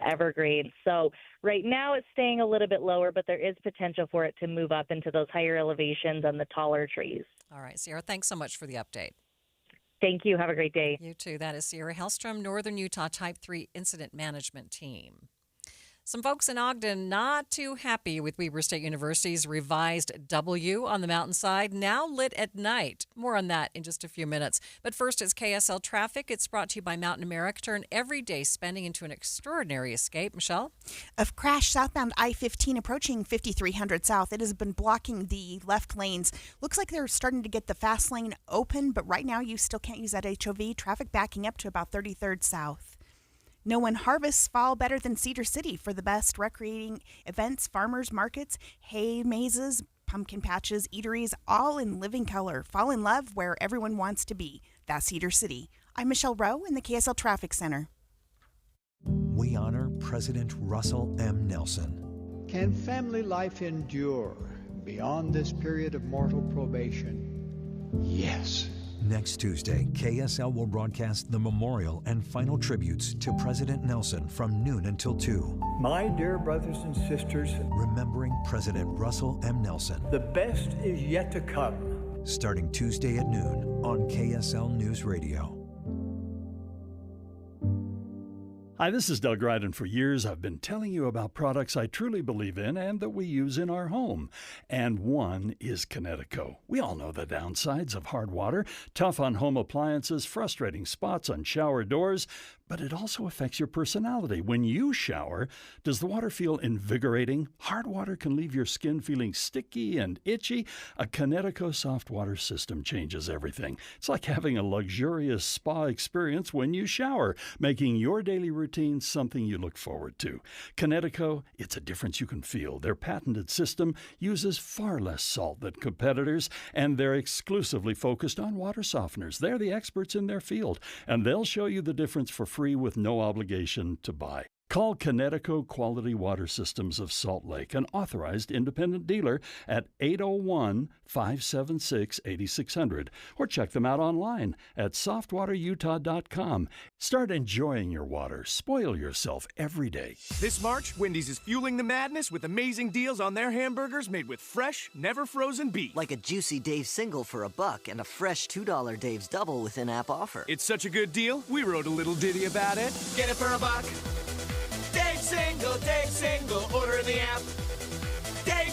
evergreens. So right now it's staying a little bit lower, but there is potential for it to move up into those higher elevations and the taller trees. All right, Sierra, thanks so much for the update. Thank you. Have a great day. You too. That is Sierra Hellstrom, Northern Utah Type 3 Incident Management Team. Some folks in Ogden not too happy with Weber State University's revised W on the mountainside, now lit at night. More on that in just a few minutes. But first, it's KSL Traffic. It's brought to you by Mountain America. Turn everyday spending into an extraordinary escape. Michelle? A crash southbound I-15 approaching 5300 South. It has been blocking the left lanes. Looks like they're starting to get the fast lane open, but right now you still can't use that HOV. Traffic backing up to about 33rd South. No one harvests fall better than Cedar City for the best recreating events, farmers markets, hay mazes, pumpkin patches, eateries, all in living color. Fall in love where everyone wants to be. That's Cedar City. I'm Michelle Rowe in the KSL Traffic Center. We honor President Russell M. Nelson. Can family life endure beyond this period of mortal probation? Yes. Next Tuesday, KSL will broadcast the memorial and final tributes to President Nelson from noon until 2. My dear brothers and sisters, remembering President Russell M. Nelson. The best is yet to come. Starting Tuesday at noon on KSL News Radio. Hi, this is Doug Ryden. For years, I've been telling you about products I truly believe in and that we use in our home. And one is Kinetico. We all know the downsides of hard water, tough on home appliances, frustrating spots on shower doors, but it also affects your personality. When you shower, does the water feel invigorating? Hard water can leave your skin feeling sticky and itchy. A Kinetico soft water system changes everything. It's like having a luxurious spa experience when you shower, making your daily routine something you look forward to. Kinetico, it's a difference you can feel. Their patented system uses far less salt than competitors, and they're exclusively focused on water softeners. They're the experts in their field, and they'll show you the difference for free with no obligation to buy. Call Kinetico Quality Water Systems of Salt Lake, an authorized independent dealer, at 801-576-8600, or check them out online at softwaterutah.com. Start enjoying your water. Spoil yourself every day. This March, Wendy's is fueling the madness with amazing deals on their hamburgers made with fresh, never frozen beef. Like a juicy Dave's single for $1 and a fresh $2 Dave's double with in-app offer. It's such a good deal, we wrote a little ditty about it. Get it for $1. Dave single, order in the app. Dave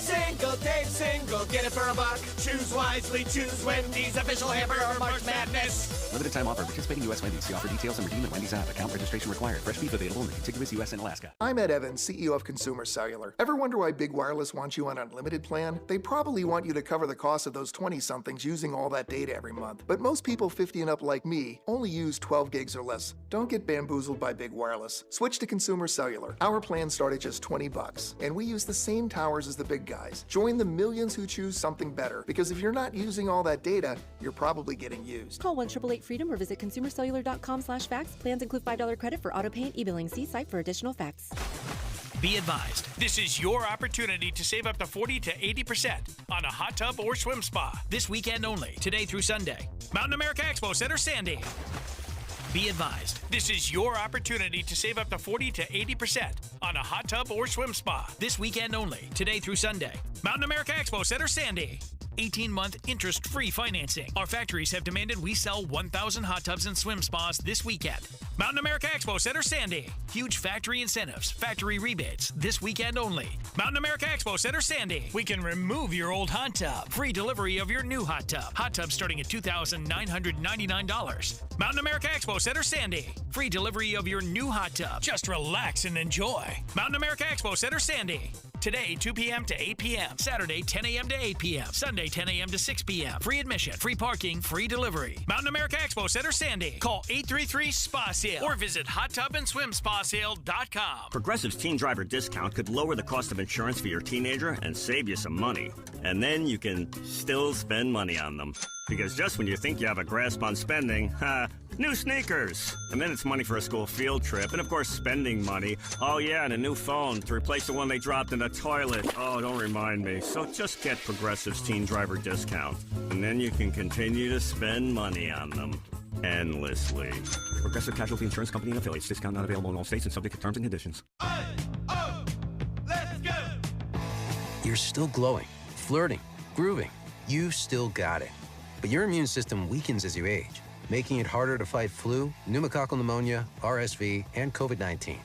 single, get it for $1. Choose wisely, choose Wendy's, official hamburger March Madness. Limited time offer, participating U.S. Wendy's. See offer details and redeem at Wendy's app. Account registration required. Fresh beef available in the contiguous U.S. and Alaska. I'm Ed Evans, CEO of Consumer Cellular. Ever wonder why Big Wireless wants you on an unlimited plan? They probably want you to cover the cost of those 20-somethings using all that data every month. But most people 50 and up like me only use 12 gigs or less. Don't get bamboozled by Big Wireless. Switch to Consumer Cellular. Our plans start at just $20, and we use the same towers as the big guys. Join the millions who choose something better, because if you're not using all that data, you're probably getting used. Call 1-888-FREEDOM or visit consumercellular.com/facts. Plans include $5 credit for auto pay and e-billing. See site for additional facts. Be advised, this is your opportunity to save up to 40 to 80% on a hot tub or swim spa this weekend only, today through Sunday. Mountain America Expo Center, Sandy. Be advised, this is your opportunity to save up to 40 to 80% on a hot tub or swim spa this weekend only, today through Sunday. Mountain America Expo Center, Sandy. 18-month interest-free financing. Our factories have demanded we sell 1,000 hot tubs and swim spas this weekend. Mountain America Expo Center, Sandy. Huge factory incentives, factory rebates this weekend only. Mountain America Expo Center, Sandy. We can remove your old hot tub. Free delivery of your new hot tub. Hot tub starting at $2,999. Mountain America Expo Center, Sandy. Free delivery of your new hot tub. Just relax and enjoy. Mountain America Expo Center, Sandy. Today, 2 p.m. to 8 p.m. Saturday, 10 a.m. to 8 p.m. Sunday, 10 a.m. to 6 p.m. Free admission, free parking, free delivery. Mountain America Expo Center, Sandy. Call 833-SPA-SALE or visit hottubandSwimSpaSale.com. Progressive's Teen Driver discount could lower the cost of insurance for your teenager and save you some money. And then you can still spend money on them. Because just when you think you have a grasp on spending, new sneakers. And then it's money for a school field trip. And of course, spending money. Oh yeah, and a new phone to replace the one they dropped in the toilet. Oh, don't remind me. So just get Progressive's Teen Driver discount. And then you can continue to spend money on them. Endlessly. Progressive Casualty Insurance Company and affiliates. Discount not available in all states and subject to terms and conditions. Let's go! You're still glowing, flirting, grooving. You still got it. But your immune system weakens as you age, making it harder to fight flu, pneumococcal pneumonia, RSV, and COVID-19.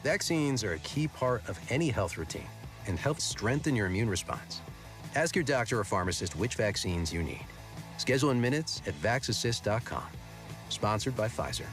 Vaccines are a key part of any health routine and help strengthen your immune response. Ask your doctor or pharmacist which vaccines you need. Schedule in minutes at vaxassist.com. Sponsored by Pfizer.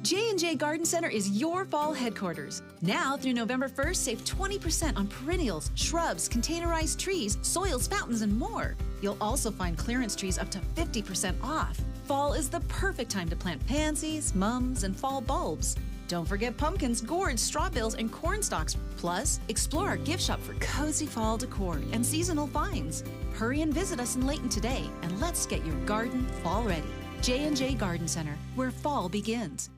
J&J Garden Center is your fall headquarters. Now through November 1st, save 20% on perennials, shrubs, containerized trees, soils, fountains, and more. You'll also find clearance trees up to 50% off. Fall is the perfect time to plant pansies, mums, and fall bulbs. Don't forget pumpkins, gourds, straw bales, and corn stalks. Plus, explore our gift shop for cozy fall decor and seasonal finds. Hurry and visit us in Layton today, and let's get your garden fall ready. J&J Garden Center, where fall begins.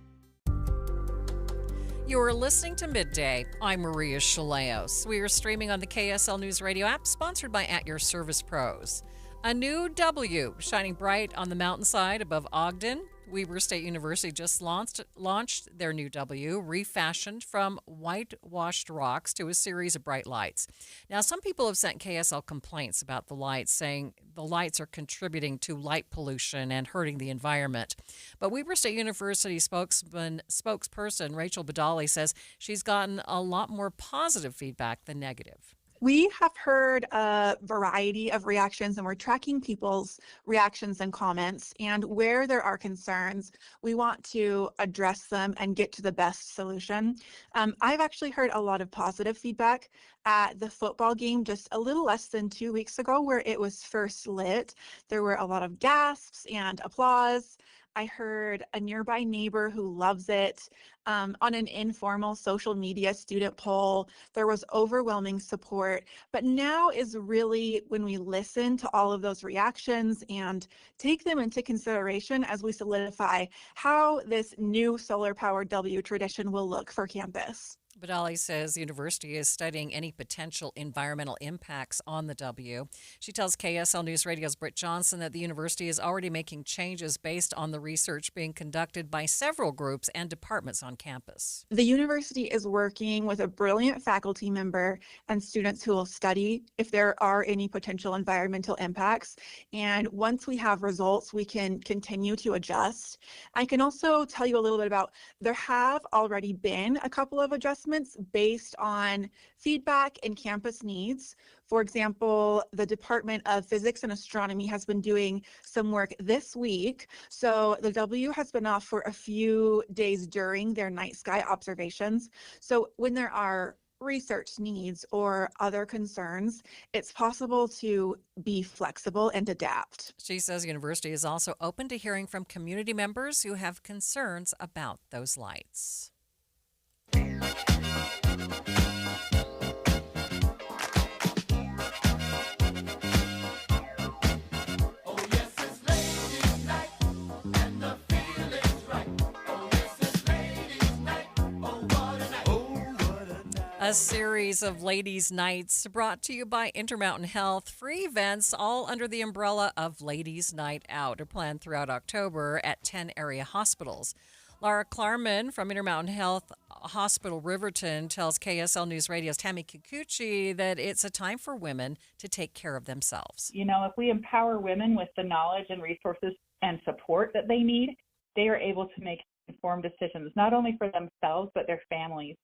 You're listening to Midday. I'm Maria Shilaos. We are streaming on the KSL News Radio app, sponsored by At Your Service Pros. A new W shining bright on the mountainside above Ogden. Weber State University just launched their new W, refashioned from whitewashed rocks to a series of bright lights. Now, some people have sent KSL complaints about the lights, saying the lights are contributing to light pollution and hurting the environment. But Weber State University spokesperson Rachel Badali says she's gotten a lot more positive feedback than negative. We have heard a variety of reactions, and we're tracking people's reactions and comments. And where there are concerns, we want to address them and get to the best solution. I've actually heard a lot of positive feedback at the football game just a little less than 2 weeks ago, where it was first lit. There were a lot of gasps and applause. I heard a nearby neighbor who loves it. On an informal social media student poll, there was overwhelming support. But now is really when we listen to all of those reactions and take them into consideration as we solidify how this new solar-powered W tradition will look for campus. Badali says the university is studying any potential environmental impacts on the W. She tells KSL News Radio's Britt Johnson that the university is already making changes based on the research being conducted by several groups and departments on campus. The university is working with a brilliant faculty member and students who will study if there are any potential environmental impacts. And once we have results, we can continue to adjust. I can also tell you a little bit about, there have already been a couple of adjustments based on feedback and campus needs. For example, the Department of Physics and Astronomy has been doing some work this week. So the W has been off for a few days during their night sky observations. So when there are research needs or other concerns, it's possible to be flexible and adapt. She says the university is also open to hearing from community members who have concerns about those lights. A series of ladies' nights brought to you by Intermountain Health. Free events all under the umbrella of Ladies' Night Out are planned throughout October at 10 area hospitals. Laura Klarman from Intermountain Health Hospital Riverton tells KSL News Radio's Tammy Kikuchi that it's a time for women to take care of themselves. You know, if we empower women with the knowledge and resources and support that they need, they are able to make informed decisions, not only for themselves, but their families.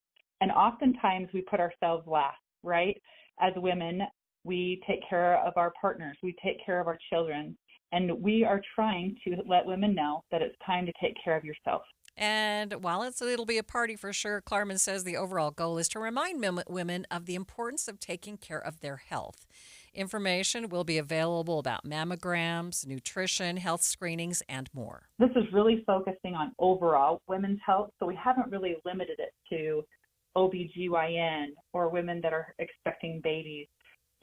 And oftentimes we put ourselves last, right? As women, we take care of our partners, we take care of our children, and we are trying to let women know that it's time to take care of yourself. And while it'll be a party for sure, Klarman says the overall goal is to remind women of the importance of taking care of their health. Information will be available about mammograms, nutrition, health screenings, and more. This is really focusing on overall women's health, so we haven't really limited it to OBGYN or women that are expecting babies.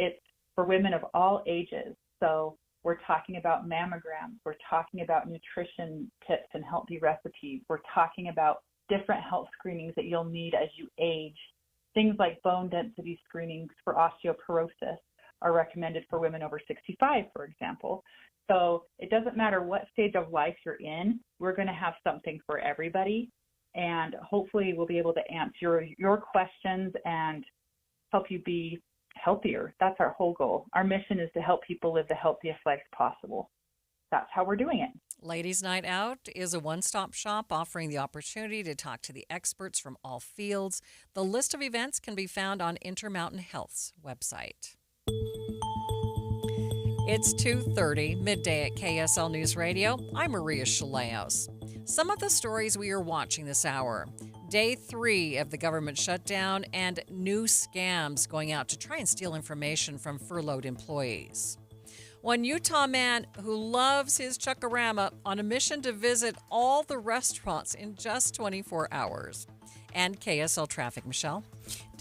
It's for women of all ages. So we're talking about mammograms. We're talking about nutrition tips and healthy recipes. We're talking about different health screenings that you'll need as you age. Things like bone density screenings for osteoporosis are recommended for women over 65, for example. So it doesn't matter what stage of life you're in, we're going to have something for everybody. And hopefully we'll be able to answer your questions and help you be healthier. That's our whole goal. Our mission is to help people live the healthiest life possible. That's how we're doing it. Ladies' Night Out is a one-stop shop offering the opportunity to talk to the experts from all fields. The list of events can be found on Intermountain Health's website. It's 2:30, midday at KSL News Radio. I'm Maria Shilaos. Some of the stories we are watching this hour. Day 3 of the government shutdown and new scams going out to try and steal information from furloughed employees. One Utah man who loves his Chuckarama on a mission to visit all the restaurants in just 24 hours. And KSL traffic, Michelle.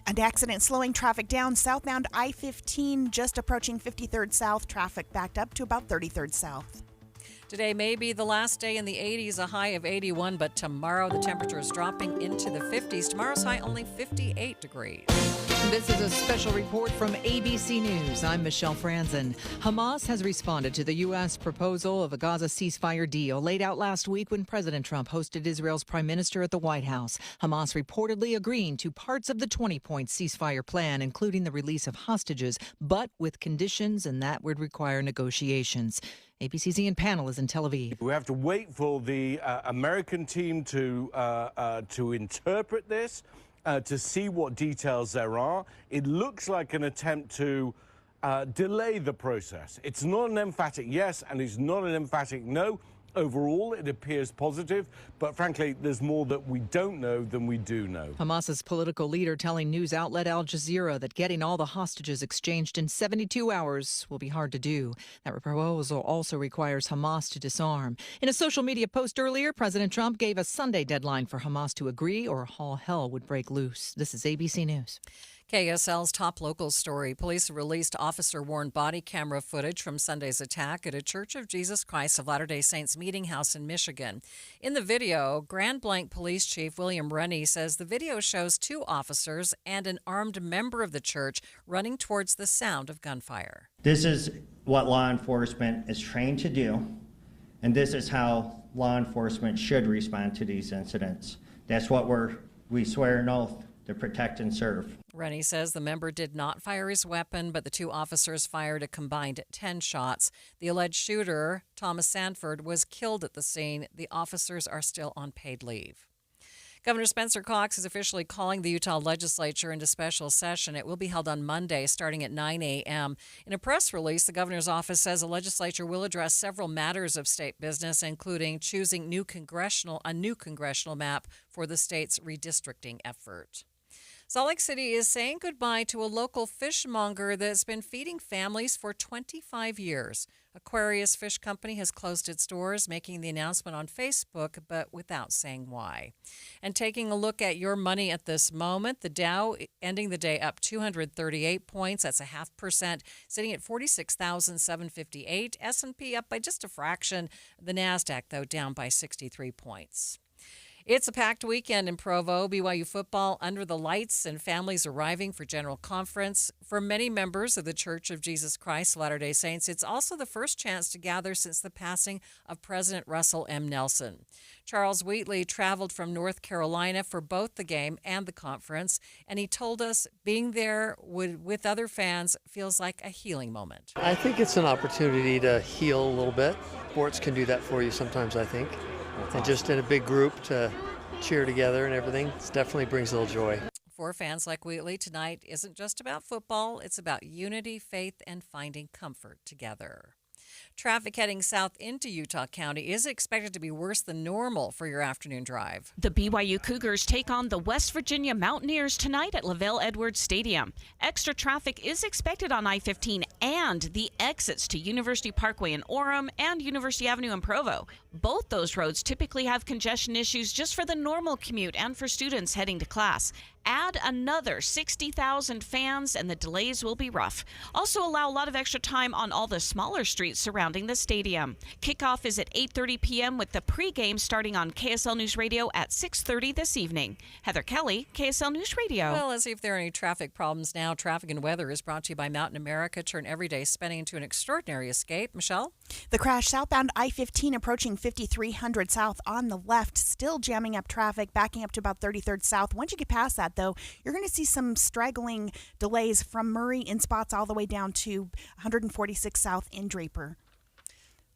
An accident slowing traffic down southbound I-15, just approaching 53rd South. Traffic backed up to about 33rd South. Today may be the last day in the 80s, a high of 81, but tomorrow the temperature is dropping into the 50s. Tomorrow's high only 58 degrees. This is a special report from ABC News. I'm Michelle Franzen. Hamas has responded to the U.S. proposal of a Gaza ceasefire deal laid out last week when President Trump hosted Israel's prime minister at the White House. Hamas reportedly agreeing to parts of the 20-point ceasefire plan, including the release of hostages, but with conditions, and that would require negotiations. ABC's Ian Pannell is in Tel Aviv. We have to wait for the American team to interpret this, to see what details there are. It looks like an attempt to delay the process. It's not an emphatic yes, and it's not an emphatic no. Overall, it appears positive, but frankly, there's more that we don't know than we do know. Hamas's political leader telling news outlet Al Jazeera that getting all the hostages exchanged in 72 hours will be hard to do. That proposal also requires Hamas to disarm. In a social media post earlier, President Trump gave a Sunday deadline for Hamas to agree or all hell would break loose. This is ABC News. KSL's top local story. Police released officer-worn body camera footage from Sunday's attack at a Church of Jesus Christ of Latter-day Saints meeting house in Michigan. In the video, Grand Blanc Police Chief William Rennie says the video shows 2 officers and an armed member of the church running towards the sound of gunfire. This is what law enforcement is trained to do, and this is how law enforcement should respond to these incidents. That's what we swear an oath to protect and serve. Rennie says the member did not fire his weapon, but the 2 officers fired a combined 10 shots. The alleged shooter, Thomas Sanford, was killed at the scene. The officers are still on paid leave. Governor Spencer Cox is officially calling the Utah legislature into special session. It will be held on Monday, starting at 9 a.m. In a press release, the governor's office says the legislature will address several matters of state business, including choosing a new congressional map for the state's redistricting effort. Salt Lake City is saying goodbye to a local fishmonger that's been feeding families for 25 years. Aquarius Fish Company has closed its doors, making the announcement on Facebook, but without saying why. And taking a look at your money at this moment, the Dow ending the day up 238 points. That's 0.5%, sitting at 46,758. S&P up by just a fraction. The NASDAQ, though, down by 63 points. It's a packed weekend in Provo. BYU football under the lights and families arriving for General Conference. For many members of the Church of Jesus Christ Latter-day Saints, it's also the first chance to gather since the passing of President Russell M. Nelson. Charles Wheatley traveled from North Carolina for both the game and the conference, and he told us being there with other fans feels like a healing moment. I think it's an opportunity to heal a little bit. Sports can do that for you sometimes, I think. And just in a big group to cheer together and everything, it definitely brings a little joy. For fans like Wheatley, tonight isn't just about football. It's about unity, faith, and finding comfort together. Traffic heading south into Utah County is expected to be worse than normal for your afternoon drive. The BYU Cougars take on the West Virginia Mountaineers tonight at LaVelle Edwards Stadium. Extra traffic is expected on I-15 and the exits to University Parkway in Orem and University Avenue in Provo. Both those roads typically have congestion issues just for the normal commute and for students heading to class. Add another 60,000 fans and the delays will be rough. Also allow a lot of extra time on all the smaller streets surrounding the stadium. Kickoff is at 8:30 p.m. with the pregame starting on KSL News Radio at 6:30 this evening. Heather Kelly, KSL News Radio. Well, let's see if there are any traffic problems now. Traffic and weather is brought to you by Mountain America. Turn everyday spending into an extraordinary escape. Michelle? The crash southbound I-15 approaching 5300 south on the left, still jamming up traffic, backing up to about 33rd south. Once you get past that, though, you're going to see some straggling delays from Murray in spots all the way down to 146 south in Draper.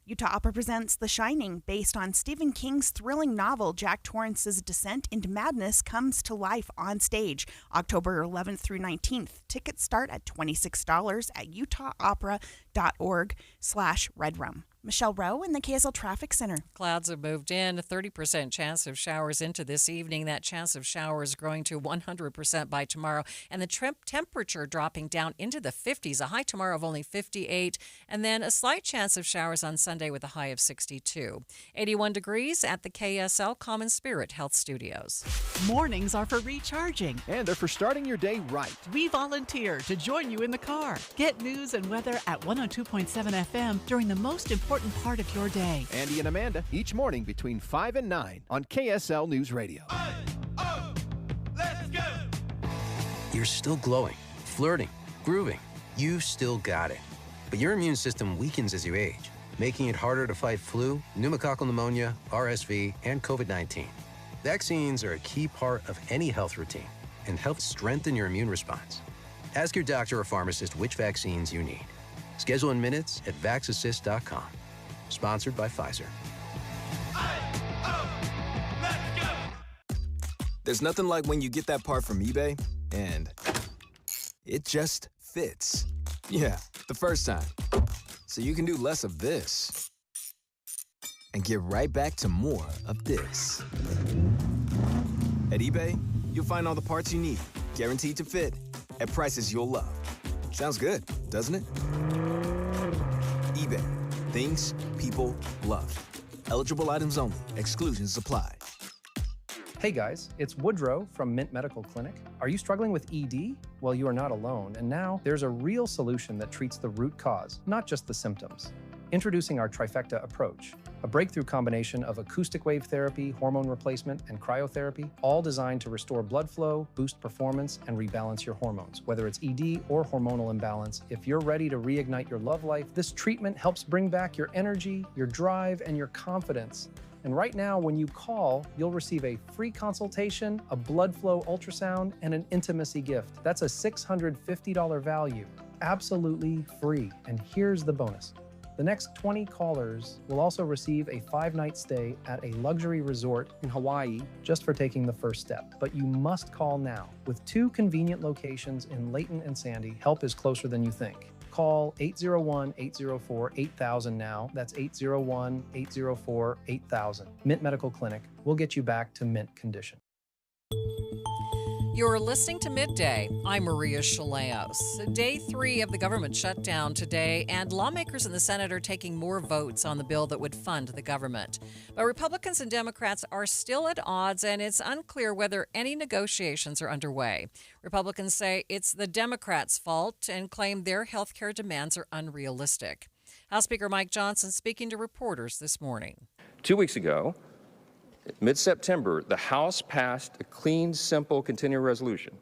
Utah Opera presents The Shining, based on Stephen King's thrilling novel. Jack Torrance's descent into madness comes to life on stage October 11th through 19th. Tickets start at $26 at utahopera.org/redrum. Michelle Rowe in the KSL Traffic Center. Clouds have moved in. A 30% chance of showers into this evening. That chance of showers growing to 100% by tomorrow. And the temperature dropping down into the 50s. A high tomorrow of only 58. And then a slight chance of showers on Sunday with a high of 62. 81 degrees at the KSL Common Spirit Health Studios. Mornings are for recharging. And they're for starting your day right. We volunteer to join you in the car. Get news and weather at 102.7 FM during the most important important part of your day. Andy and Amanda, each morning between 5 and 9 on KSL News Radio. Let's go! You're still glowing, flirting, grooving. You still got it. But your immune system weakens as you age, making it harder to fight flu, pneumococcal pneumonia, RSV, and COVID-19. Vaccines are a key part of any health routine and help strengthen your immune response. Ask your doctor or pharmacist which vaccines you need. Schedule in minutes at vaxassist.com. Sponsored by Pfizer. There's nothing like when you get that part from eBay and it just fits. Yeah, the first time. So you can do less of this and get right back to more of this. At eBay, you'll find all the parts you need, guaranteed to fit, at prices you'll love. Sounds good, doesn't it? eBay. Things people love. Eligible items only. Exclusions apply. Hey guys, it's Woodrow from Mint Medical Clinic. Are you struggling with ED? Well, you are not alone, and now there's a real solution that treats the root cause, not just the symptoms. Introducing our trifecta approach, a breakthrough combination of acoustic wave therapy, hormone replacement, and cryotherapy, all designed to restore blood flow, boost performance, and rebalance your hormones. Whether it's ED or hormonal imbalance, if you're ready to reignite your love life, this treatment helps bring back your energy, your drive, and your confidence. And right now, when you call, you'll receive a free consultation, a blood flow ultrasound, and an intimacy gift. That's a $650 value, absolutely free. And here's the bonus. The next 20 callers will also receive a 5-night stay at a luxury resort in Hawaii just for taking the first step. But you must call now. With 2 convenient locations in Layton and Sandy, help is closer than you think. Call 801-804-8000 now. That's 801-804-8000. Mint Medical Clinic. We'll get you back to mint condition. You're listening to Midday. I'm Maria Shilaos. Day 3 of the government shutdown today, and lawmakers in the Senate are taking more votes on the bill that would fund the government. But Republicans and Democrats are still at odds, and it's unclear whether any negotiations are underway. Republicans say it's the Democrats' fault and claim their health care demands are unrealistic. House Speaker Mike Johnson speaking to reporters this morning. 2 weeks ago, mid-September, the House passed a clean, simple, continuing resolution.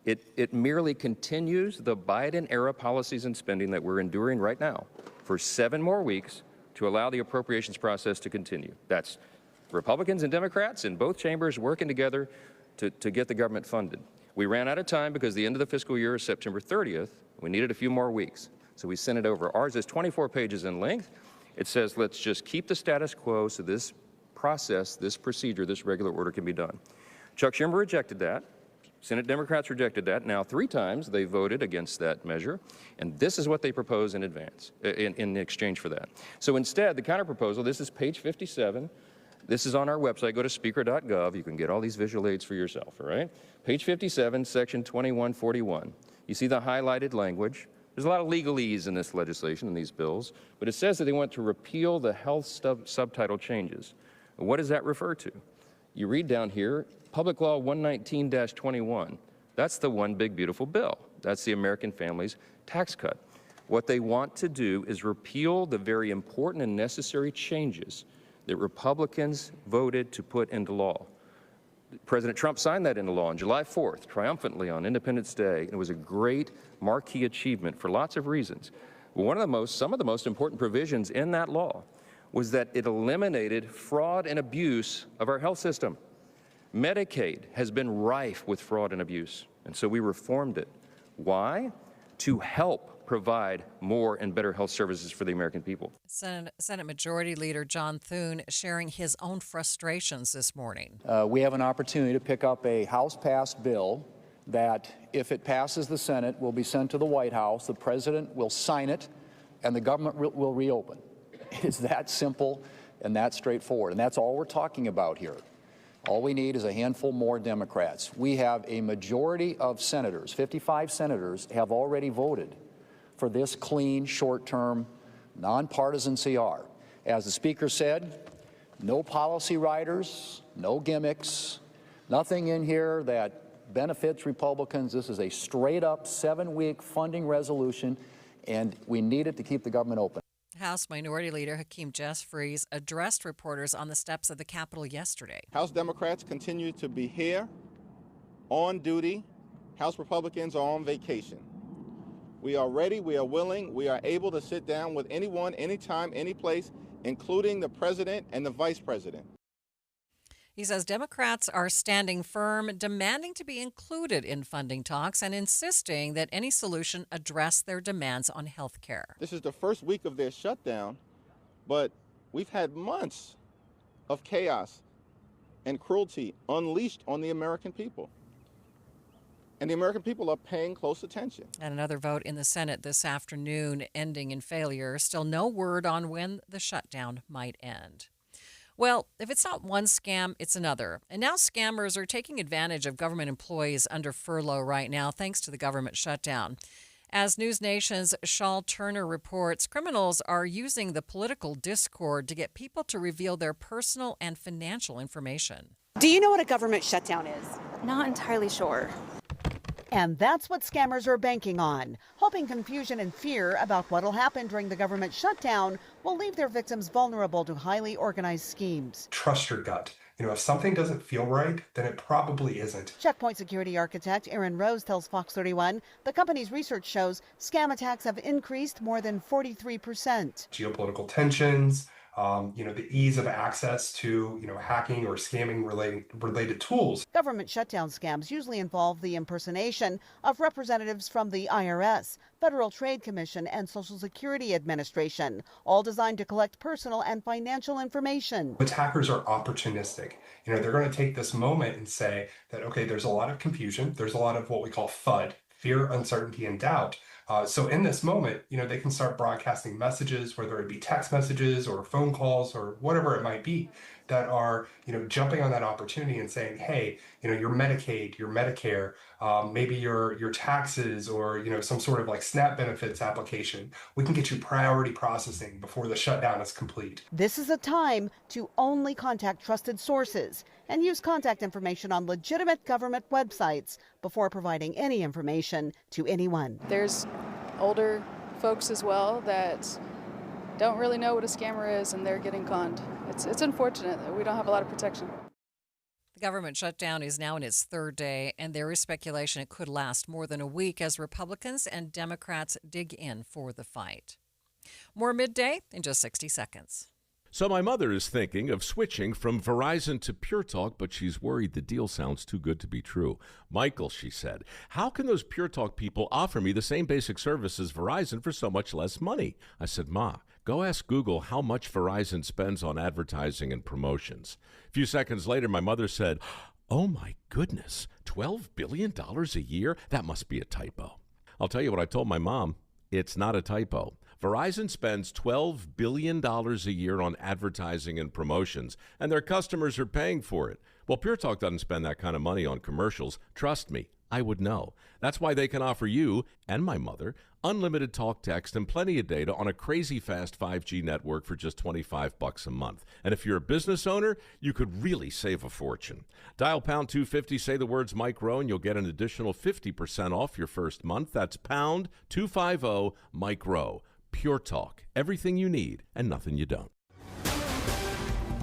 It merely continues the Biden-era policies and spending that we're enduring right now for 7 more weeks to allow the appropriations process to continue. That's Republicans and Democrats in both chambers working together to get the government funded. We ran out of time because the end of the fiscal year is September 30th. We needed a few more weeks, so we sent it over. Ours is 24 pages in length. It says let's just keep the status quo so this process, this procedure, this regular order can be done. Chuck Schumer rejected that. Senate Democrats rejected that. Now 3 times they voted against that measure, and this is what they propose in advance, in exchange for that. So instead, the counterproposal, this is page 57. This is on our website. Go to speaker.gov. You can get all these visual aids for yourself, all right? Page 57, section 2141. You see the highlighted language. There's a lot of legalese in this legislation, in these bills, but it says that they want to repeal the health subtitle changes. What does that refer to? You read down here, Public Law 119-21. That's the one big beautiful bill. That's the American Families Tax Cut. What they want to do is repeal the very important and necessary changes that Republicans voted to put into law. President Trump signed that into law on July 4th, triumphantly on Independence Day. It was a great marquee achievement for lots of reasons. Some of the most important provisions in that law was that it eliminated fraud and abuse of our health system. Medicaid has been rife with fraud and abuse, and so we reformed it. Why? To help provide more and better health services for the American people. Senate Majority Leader John Thune sharing his own frustrations this morning. We have an opportunity to pick up a House-passed bill that, if it passes the Senate, will be sent to the White House. The president will sign it, and the government will reopen. It's that simple and that straightforward, and that's all we're talking about here. All we need is a handful more Democrats. We have a majority of senators, 55 senators, have already voted for this clean, short-term, nonpartisan CR. As the Speaker said, no policy riders, no gimmicks, nothing in here that benefits Republicans. This is a straight-up 7-week funding resolution, and we need it to keep the government open. House Minority Leader Hakeem Jeffries addressed reporters on the steps of the Capitol yesterday. House Democrats continue to be here, on duty. House Republicans are on vacation. We are ready, we are willing, we are able to sit down with anyone, anytime, any place, including the president and the vice president. He says Democrats are standing firm, demanding to be included in funding talks and insisting that any solution address their demands on health care. This is the first week of their shutdown, but we've had months of chaos and cruelty unleashed on the American people. And the American people are paying close attention. And another vote in the Senate this afternoon, ending in failure. Still no word on when the shutdown might end. Well, if it's not one scam, it's another. And now scammers are taking advantage of government employees under furlough right now, thanks to the government shutdown. As News Nation's Shawl Turner reports, criminals are using the political discord to get people to reveal their personal and financial information. Do you know what a government shutdown is? Not entirely sure. And that's what scammers are banking on, hoping confusion and fear about what'll happen during the government shutdown will leave their victims vulnerable to highly organized schemes. Trust your gut. If something doesn't feel right, then it probably isn't. Checkpoint security architect Aaron Rose tells Fox 31 the company's research shows scam attacks have increased more than 43%. Geopolitical tensions, the ease of access to, hacking or scamming related tools. Government shutdown scams usually involve the impersonation of representatives from the IRS, Federal Trade Commission, and Social Security Administration, all designed to collect personal and financial information. Attackers are opportunistic. They're going to take this moment and say that, okay, there's a lot of confusion. There's a lot of what we call FUD, fear, uncertainty, and doubt. So in this moment, they can start broadcasting messages, whether it be text messages or phone calls or whatever it might be, that are, jumping on that opportunity and saying, hey, your Medicaid, your Medicare, maybe your taxes or, some sort of like SNAP benefits application. We can get you priority processing before the shutdown is complete. This is a time to only contact trusted sources and use contact information on legitimate government websites before providing any information to anyone. There's older folks as well that don't really know what a scammer is and they're getting conned. It's unfortunate that we don't have a lot of protection. The government shutdown is now in its third day, and there is speculation it could last more than a week as Republicans and Democrats dig in for the fight. More Midday in just 60 seconds. So my mother is thinking of switching from Verizon to Pure Talk, but she's worried the deal sounds too good to be true. Michael, she said, how can those Pure Talk people offer me the same basic service as Verizon for so much less money? I said, Ma, go ask Google how much Verizon spends on advertising and promotions. A few seconds later, my mother said, oh my goodness, $12 billion a year? That must be a typo. I'll tell you what I told my mom. It's not a typo. Verizon spends $12 billion a year on advertising and promotions, and their customers are paying for it. Well, Pure Talk doesn't spend that kind of money on commercials. Trust me, I would know. That's why they can offer you and my mother unlimited talk, text, and plenty of data on a crazy fast 5G network for just $25 a month. And if you're a business owner, you could really save a fortune. Dial pound 250, say the words Mike Rowe, and you'll get an additional 50% off your first month. That's pound 250 Mike Rowe. Pure Talk, everything you need and nothing you don't.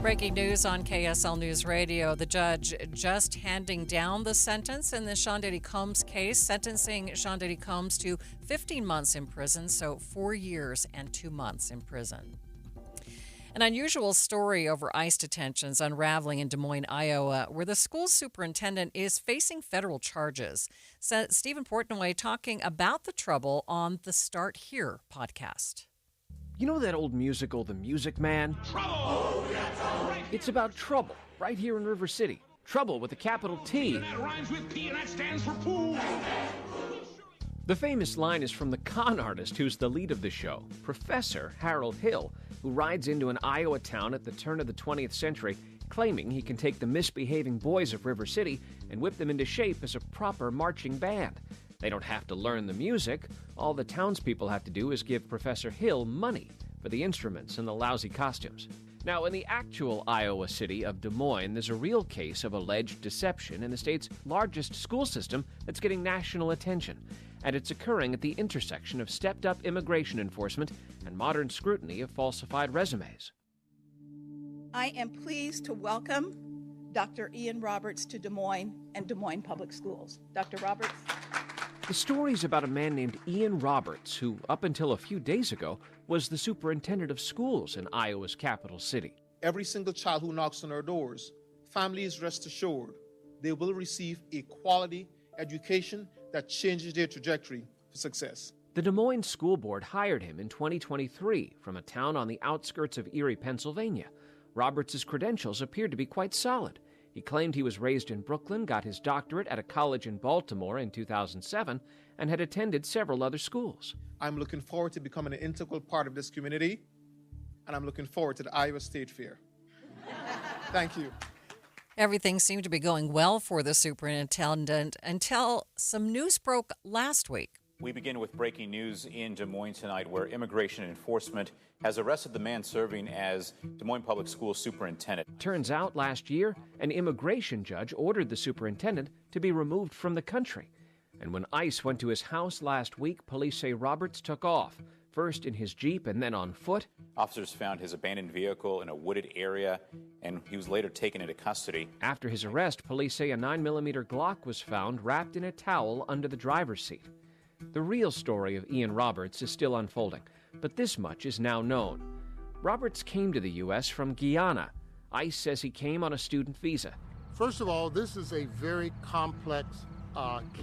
Breaking news on KSL News Radio. The judge just handing down the sentence in the Sean Diddy Combs case, sentencing Sean Diddy Combs to 15 months in prison, so 4 years and 2 months in prison. An unusual story over ICE detentions unraveling in Des Moines, Iowa, where the school superintendent is facing federal charges. Stephen Portnoy talking about the trouble on the Start Here podcast. You know that old musical, The Music Man? Trouble! It's about trouble right here in River City. Trouble with a capital T. That rhymes with P and that stands for pool. The famous line is from the con artist who's the lead of the show, Professor Harold Hill, who rides into an Iowa town at the turn of the 20th century, claiming he can take the misbehaving boys of River City and whip them into shape as a proper marching band. They don't have to learn the music. All the townspeople have to do is give Professor Hill money for the instruments and the lousy costumes. Now, in the actual Iowa city of Des Moines, there's a real case of alleged deception in the state's largest school system that's getting national attention. and it's occurring at the intersection of stepped-up immigration enforcement and modern scrutiny of falsified resumes. I am pleased to welcome Dr. Ian Roberts to Des Moines and Des Moines Public Schools. Dr. Roberts. The story's about a man named Ian Roberts, who, up until a few days ago, was the superintendent of schools in Iowa's capital city. Every single child who knocks on our doors, families rest assured they will receive a quality education that changes their trajectory for success. The Des Moines School Board hired him in 2023 from a town on the outskirts of Erie, Pennsylvania. Roberts' credentials appeared to be quite solid. He claimed he was raised in Brooklyn, got his doctorate at a college in Baltimore in 2007, and had attended several other schools. I'm looking forward to becoming an integral part of this community, and I'm looking forward to the Iowa State Fair. Thank you. Everything seemed to be going well for the superintendent until some news broke last week. We begin with breaking news in Des Moines tonight, where immigration enforcement has arrested the man serving as Des Moines Public Schools superintendent. Turns out last year, an immigration judge ordered the superintendent to be removed from the country. And when ICE went to his house last week, police say Roberts took off, first in his Jeep and then on foot. Officers found his abandoned vehicle in a wooded area, and he was later taken into custody. After his arrest, police say a 9mm Glock was found wrapped in a towel under the driver's seat. The real story of Ian Roberts is still unfolding, but this much is now known. Roberts came to the U.S. from Guyana. ICE says he came on a student visa. First of all, this is a very complex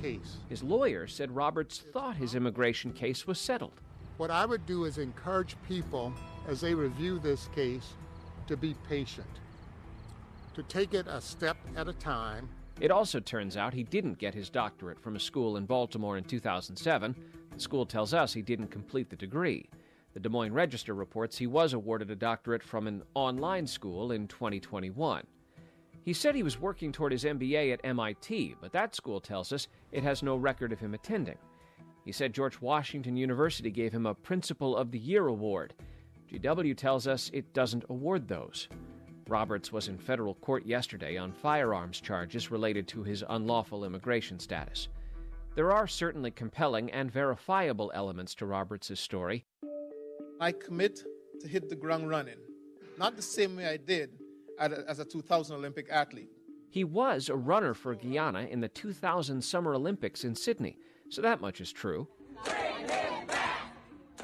case. His lawyer said Roberts thought his immigration case was settled. What I would do is encourage people, as they review this case, to be patient, to take it a step at a time. It also turns out he didn't get his doctorate from a school in Baltimore in 2007. The school tells us he didn't complete the degree. The Des Moines Register reports he was awarded a doctorate from an online school in 2021. He said he was working toward his MBA at MIT, but that school tells us it has no record of him attending. He said George Washington University gave him a Principal of the Year award. GW tells us it doesn't award those. Roberts was in federal court yesterday on firearms charges related to his unlawful immigration status. There are certainly compelling and verifiable elements to Roberts' story. I commit to hit the ground running, not the same way I did as a 2000 Olympic athlete. He was a runner for Guyana in the 2000 Summer Olympics in Sydney, so that much is true.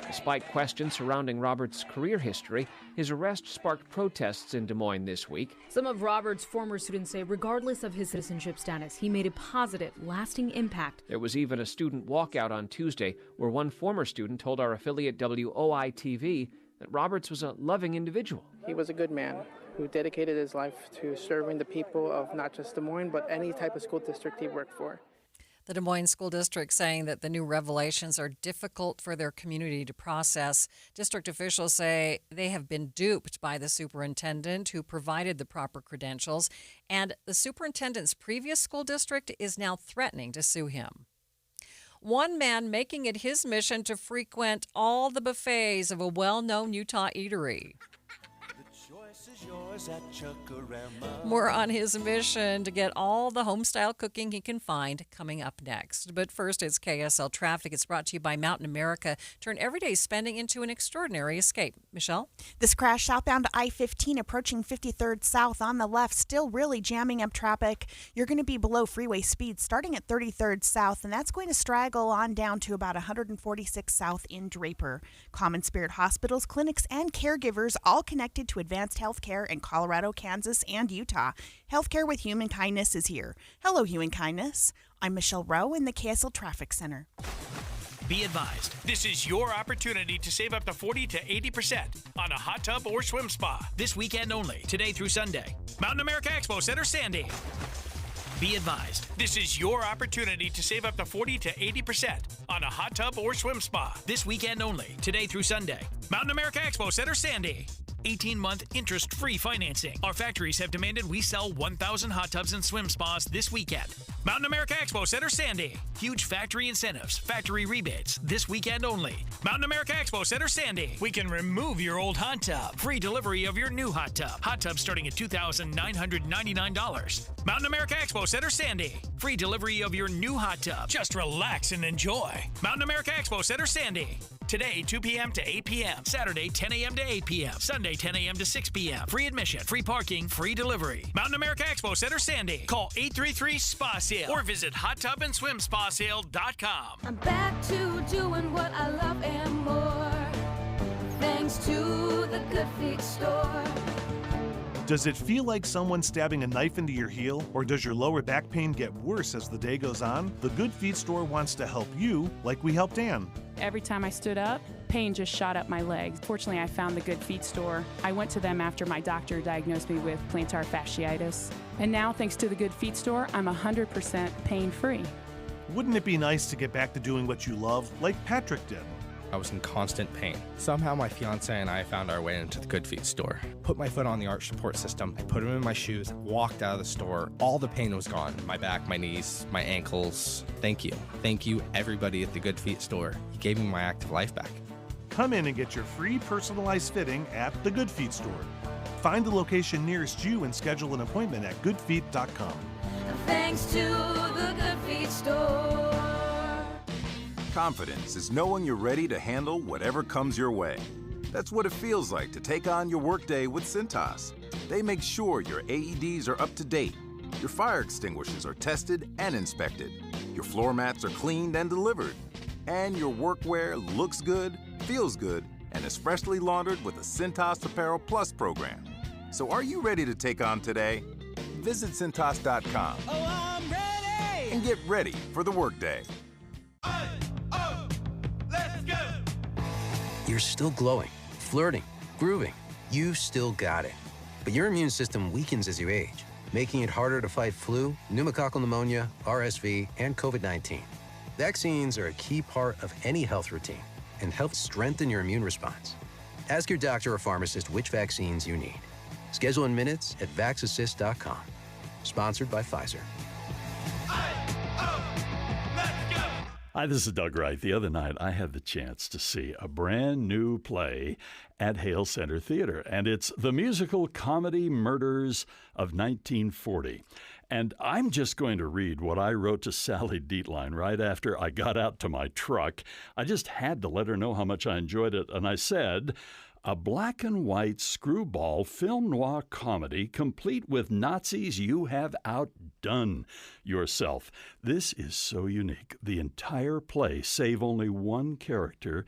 Despite questions surrounding Roberts' career history, his arrest sparked protests in Des Moines this week. Some of Roberts' former students say regardless of his citizenship status, he made a positive, lasting impact. There was even a student walkout on Tuesday where one former student told our affiliate WOI-TV that Roberts was a loving individual. He was a good man who dedicated his life to serving the people of not just Des Moines, but any type of school district he worked for. The Des Moines School District saying that the new revelations are difficult for their community to process. District officials say they have been duped by the superintendent who provided the proper credentials, and the superintendent's previous school district is now threatening to sue him. One man making it his mission to frequent all the buffets of a well-known Utah eatery. More on his mission to get all the home-style cooking he can find coming up next. But first, it's KSL Traffic. It's brought to you by Mountain America. Turn everyday spending into an extraordinary escape. Michelle? This crash southbound I-15 approaching 53rd South on the left, still really jamming up traffic. You're going to be below freeway speed starting at 33rd South, and that's going to straggle on down to about 146 South in Draper. Common Spirit hospitals, clinics, and caregivers all connected to advanced health care in Colorado, Kansas, and Utah. Healthcare with Human Kindness is here. Hello, Human Kindness. I'm Michelle Rowe in the KSL Traffic Center. Be advised, this is your opportunity to save up to 40 to 80% on a hot tub or swim spa. This weekend only, today through Sunday. Mountain America Expo Center, Sandy. Be advised, this is your opportunity to save up to 40 to 80% on a hot tub or swim spa. This weekend only, today through Sunday. Mountain America Expo Center, Sandy. 18-month interest-free financing. Our factories have demanded we sell 1,000 hot tubs and swim spas this weekend. Mountain America Expo Center, Sandy. Huge factory incentives, factory rebates, this weekend only. Mountain America Expo Center, Sandy. We can remove your old hot tub. Free delivery of your new hot tub. Hot tub starting at $2,999. Mountain America Expo Center, Sandy. Free delivery of your new hot tub. Just relax and enjoy. Mountain America Expo Center, Sandy. Today, 2 p.m. to 8 p.m. Saturday, 10 a.m. to 8 p.m. Sunday, 10 a.m. to 6 p.m. Free admission, free parking, free delivery. Mountain America Expo Center, Sandy. Call 833-SPA-SALE or visit HotTubAndSwimSpaSale.com. I'm back to doing what I love and more, thanks to the Good Feet store. Does it feel like someone stabbing a knife into your heel? Or does your lower back pain get worse as the day goes on? The Good Feet store wants to help you like we helped Ann. Every time I stood up, pain just shot up my legs. Fortunately, I found the Good Feet store. I went to them after my doctor diagnosed me with plantar fasciitis. And now, thanks to the Good Feet store, I'm 100% pain-free. Wouldn't it be nice to get back to doing what you love, like Patrick did? I was in constant pain. Somehow my fiance and I found our way into the Good Feet store. Put my foot on the arch support system, I put them in my shoes, walked out of the store. All the pain was gone. My back, my knees, my ankles. Thank you. Thank you, everybody at the Good Feet store. You gave me my active life back. Come in and get your free personalized fitting at the Good Feet store. Find the location nearest you and schedule an appointment at goodfeet.com. Thanks to the Good Feet store. Confidence is knowing you're ready to handle whatever comes your way. That's what it feels like to take on your workday with Cintas. They make sure your AEDs are up to date, your fire extinguishers are tested and inspected, your floor mats are cleaned and delivered, and your workwear looks good, feels good, and is freshly laundered with a Cintas Apparel Plus program. So are you ready to take on today? Visit Cintas.com and get ready for the workday. You're still glowing, flirting, grooving. You've still got it. But your immune system weakens as you age, making it harder to fight flu, pneumococcal pneumonia, RSV, and COVID-19. Vaccines are a key part of any health routine and help strengthen your immune response. Ask your doctor or pharmacist which vaccines you need. Schedule in minutes at vaxassist.com. Sponsored by Pfizer. Hi, this is Doug Wright. The other night, I had the chance to see a brand new play at Hale Center Theater, and it's the musical comedy Murders of 1940. And I'm just going to read what I wrote to Sally Dietlein right after I got out to my truck. I just had to let her know how much I enjoyed it, and I said, a black and white screwball film noir comedy complete with Nazis you have outdone yourself. This is so unique. The entire play, save only one character,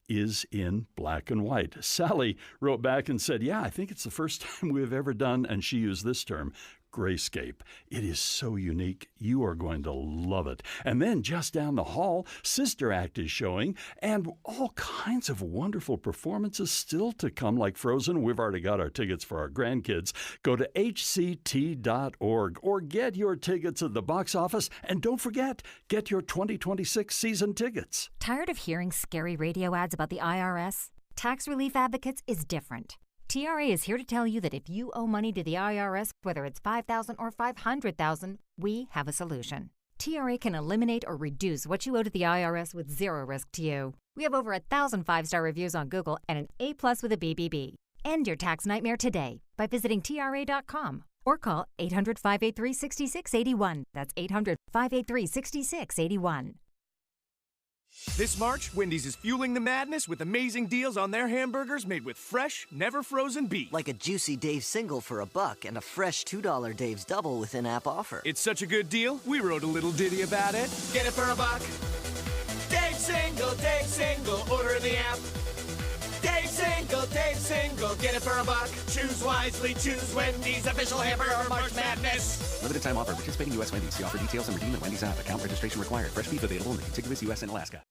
is in black and white. Sally wrote back and said, yeah, I think it's the first time we've ever done, and she used this term, grayscape. It is so unique. You are going to love it. And then just down the hall, Sister Act is showing, and all kinds of wonderful performances still to come, like Frozen. We've already got our tickets for our grandkids. Go to hct.org or get your tickets at the box office. And don't forget, get your 2026 season tickets. Tired of hearing scary radio ads about the IRS? Tax Relief Advocates is different. TRA is here to tell you that if you owe money to the IRS, whether it's $5,000 or $500,000, we have a solution. TRA can eliminate or reduce what you owe to the IRS with zero risk to you. We have over 1,000 5-star reviews on Google and an A+ with a BBB. End your tax nightmare today by visiting TRA.com or call 800-583-6681. That's 800-583-6681. This March, Wendy's is fueling the madness with amazing deals on their hamburgers made with fresh, never frozen beef. Like a juicy Dave's single for $1 and a fresh $2 Dave's double with in-app offer. It's such a good deal, we wrote a little ditty about it. Get it for $1. Dave's single, order in the app. Dave's single, get it for $1. Choose wisely, choose Wendy's, official hamburger March Madness. Limited time offer, participating U.S. Wendy's. See offer details and redeem at Wendy's app. Account registration required. Fresh beef available in the contiguous U.S. and Alaska.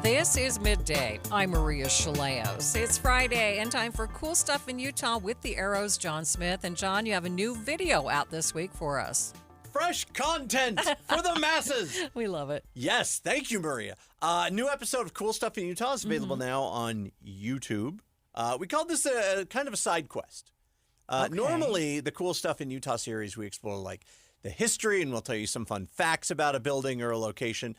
This is Midday. I'm Maria Shilaos. It's Friday and time for cool stuff in Utah with the Arrow's John Smith. And John, you have a new video out this week for us. Fresh content for the masses. We love it. Yes, thank you, Maria. New episode of Cool Stuff in Utah is available now on YouTube. We called this a kind of a side quest. Okay. Normally, the Cool Stuff in Utah series, we explore like the history, and we'll tell you some fun facts about a building or a location.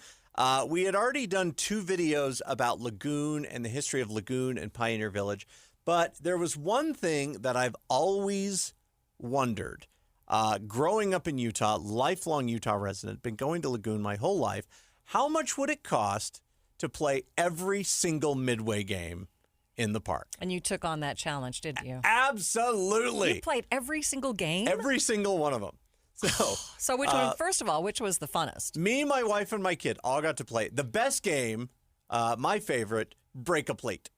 We had already done 2 videos about Lagoon and the history of Lagoon and Pioneer Village, but there was one thing that I've always wondered. Growing up in Utah, lifelong Utah resident, been going to Lagoon my whole life, how much would it cost to play every single Midway game in the park? And you took on that challenge, didn't you? Absolutely. You played every single game? Every single one of them. So which one, first of all, which was the funnest? Me, my wife, and my kid all got to play. The best game, my favorite, break a plate.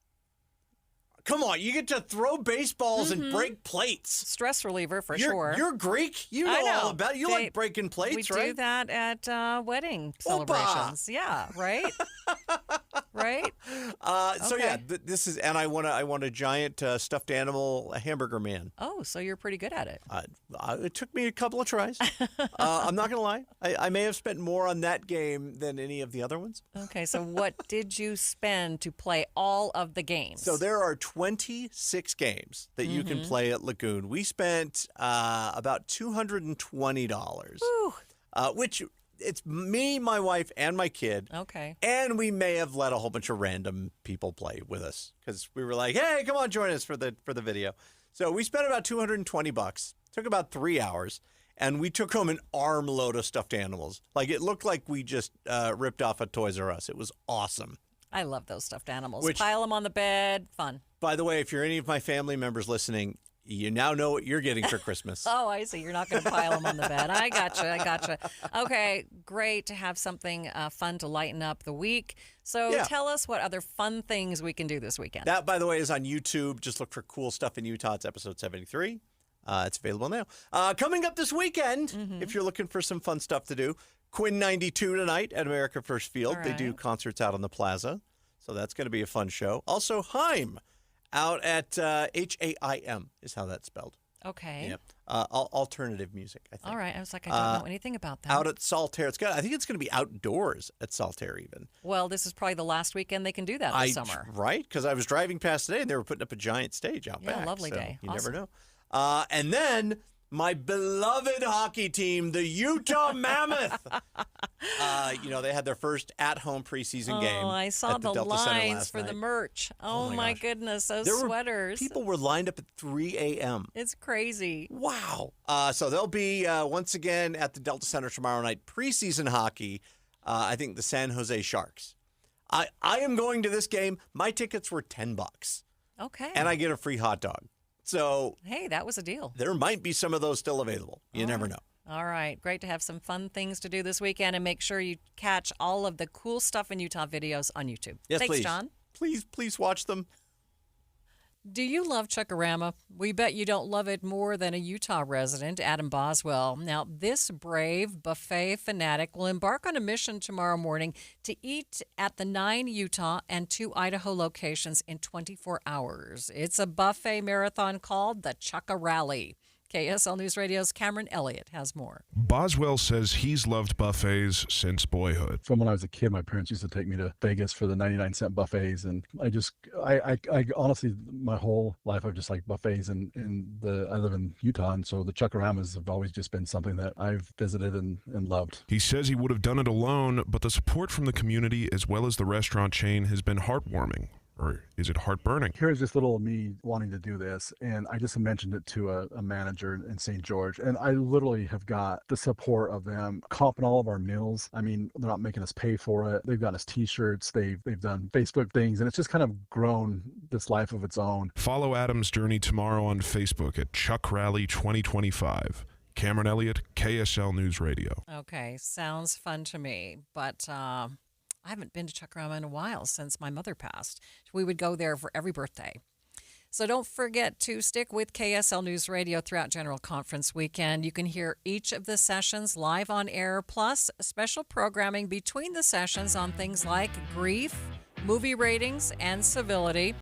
Come on, you get to throw baseballs and break plates. Stress reliever for sure. You're Greek. You know all about it. You like breaking plates, we right? do that at wedding celebrations. Yeah, right? Right? So yeah, this is, and I want a giant stuffed animal, a hamburger man. Oh, so you're pretty good at it. It took me a couple of tries. I'm not going to lie. I may have spent more on that game than any of the other ones. Okay, so what did you spend to play all of the games? So there are 26 games that you can play at Lagoon. We spent about $220, which it's me, my wife, and my kid. Okay. And we may have let a whole bunch of random people play with us because we were like, hey, come on, join us for the video. So we spent about $220. Took about 3 hours. And we took home an armload of stuffed animals. Like, it looked like we just ripped off a Toys R Us. It was awesome. I love those stuffed animals. Pile them on the bed. Fun. By the way, if you're any of my family members listening, you now know what you're getting for Christmas. Oh, I see. You're not going to pile them on the bed. I gotcha. Okay, great to have something fun to lighten up the week. So tell us what other fun things we can do this weekend. That, by the way, is on YouTube. Just look for Cool Stuff in Utah. It's episode 73. It's available now. Coming up this weekend, if you're looking for some fun stuff to do, Quinn 92 tonight at America First Field. They do concerts out on the plaza. So that's going to be a fun show. Also, Haim out at Haim is how that's spelled. Okay. Yep. Alternative music, I think. All right. I was like, I don't know anything about that. Out at Saltaire. I think it's going to be outdoors at Saltaire even. Well, this is probably the last weekend they can do that this summer. Right? Because I was driving past today and they were putting up a giant stage out back. Yeah, lovely day. You never know. And then my beloved hockey team, the Utah Mammoth. They had their first at-home preseason game. Oh, I saw the lines for the merch. Oh my goodness, those sweaters. People were lined up at 3 a.m. It's crazy. Wow. So they'll be once again at the Delta Center tomorrow night. Preseason hockey, I think the San Jose Sharks. I am going to this game. My tickets were $10. Okay. And I get a free hot dog. So, hey, that was a deal. There might be some of those still available. You never know. All right. Great to have some fun things to do this weekend. And make sure you catch all of the Cool Stuff in Utah videos on YouTube. Yes, Thanks, please. John. Please watch them. Do you love Chuckarama? We bet you don't love it more than a Utah resident, Adam Boswell. Now, this brave buffet fanatic will embark on a mission tomorrow morning to eat at the 9 Utah and 2 Idaho locations in 24 hours. It's a buffet marathon called the Chukka Rally. KSL News Radio's Cameron Elliott has more. Boswell says he's loved buffets since boyhood. From when I was a kid, my parents used to take me to Vegas for the 99-cent buffets. And I honestly, my whole life, I've just liked buffets. I live in Utah, and so the Chuckaramas have always just been something that I've visited and loved. He says he would have done it alone, but the support from the community as well as the restaurant chain has been heartwarming. Or is it heartburning? Here's just little me wanting to do this, and I just mentioned it to a manager in St. George, and I literally have got the support of them comping all of our meals. I mean, they're not making us pay for it. They've got us T-shirts. They've done Facebook things, and it's just kind of grown this life of its own. Follow Adam's journey tomorrow on Facebook at Chuck Rally 2025. Cameron Elliott, KSL News Radio. Okay, sounds fun to me, but I haven't been to Chuckarama in a while since my mother passed. We would go there for every birthday. So don't forget to stick with KSL News Radio throughout General Conference weekend. You can hear each of the sessions live on air, plus special programming between the sessions on things like grief, movie ratings, and civility.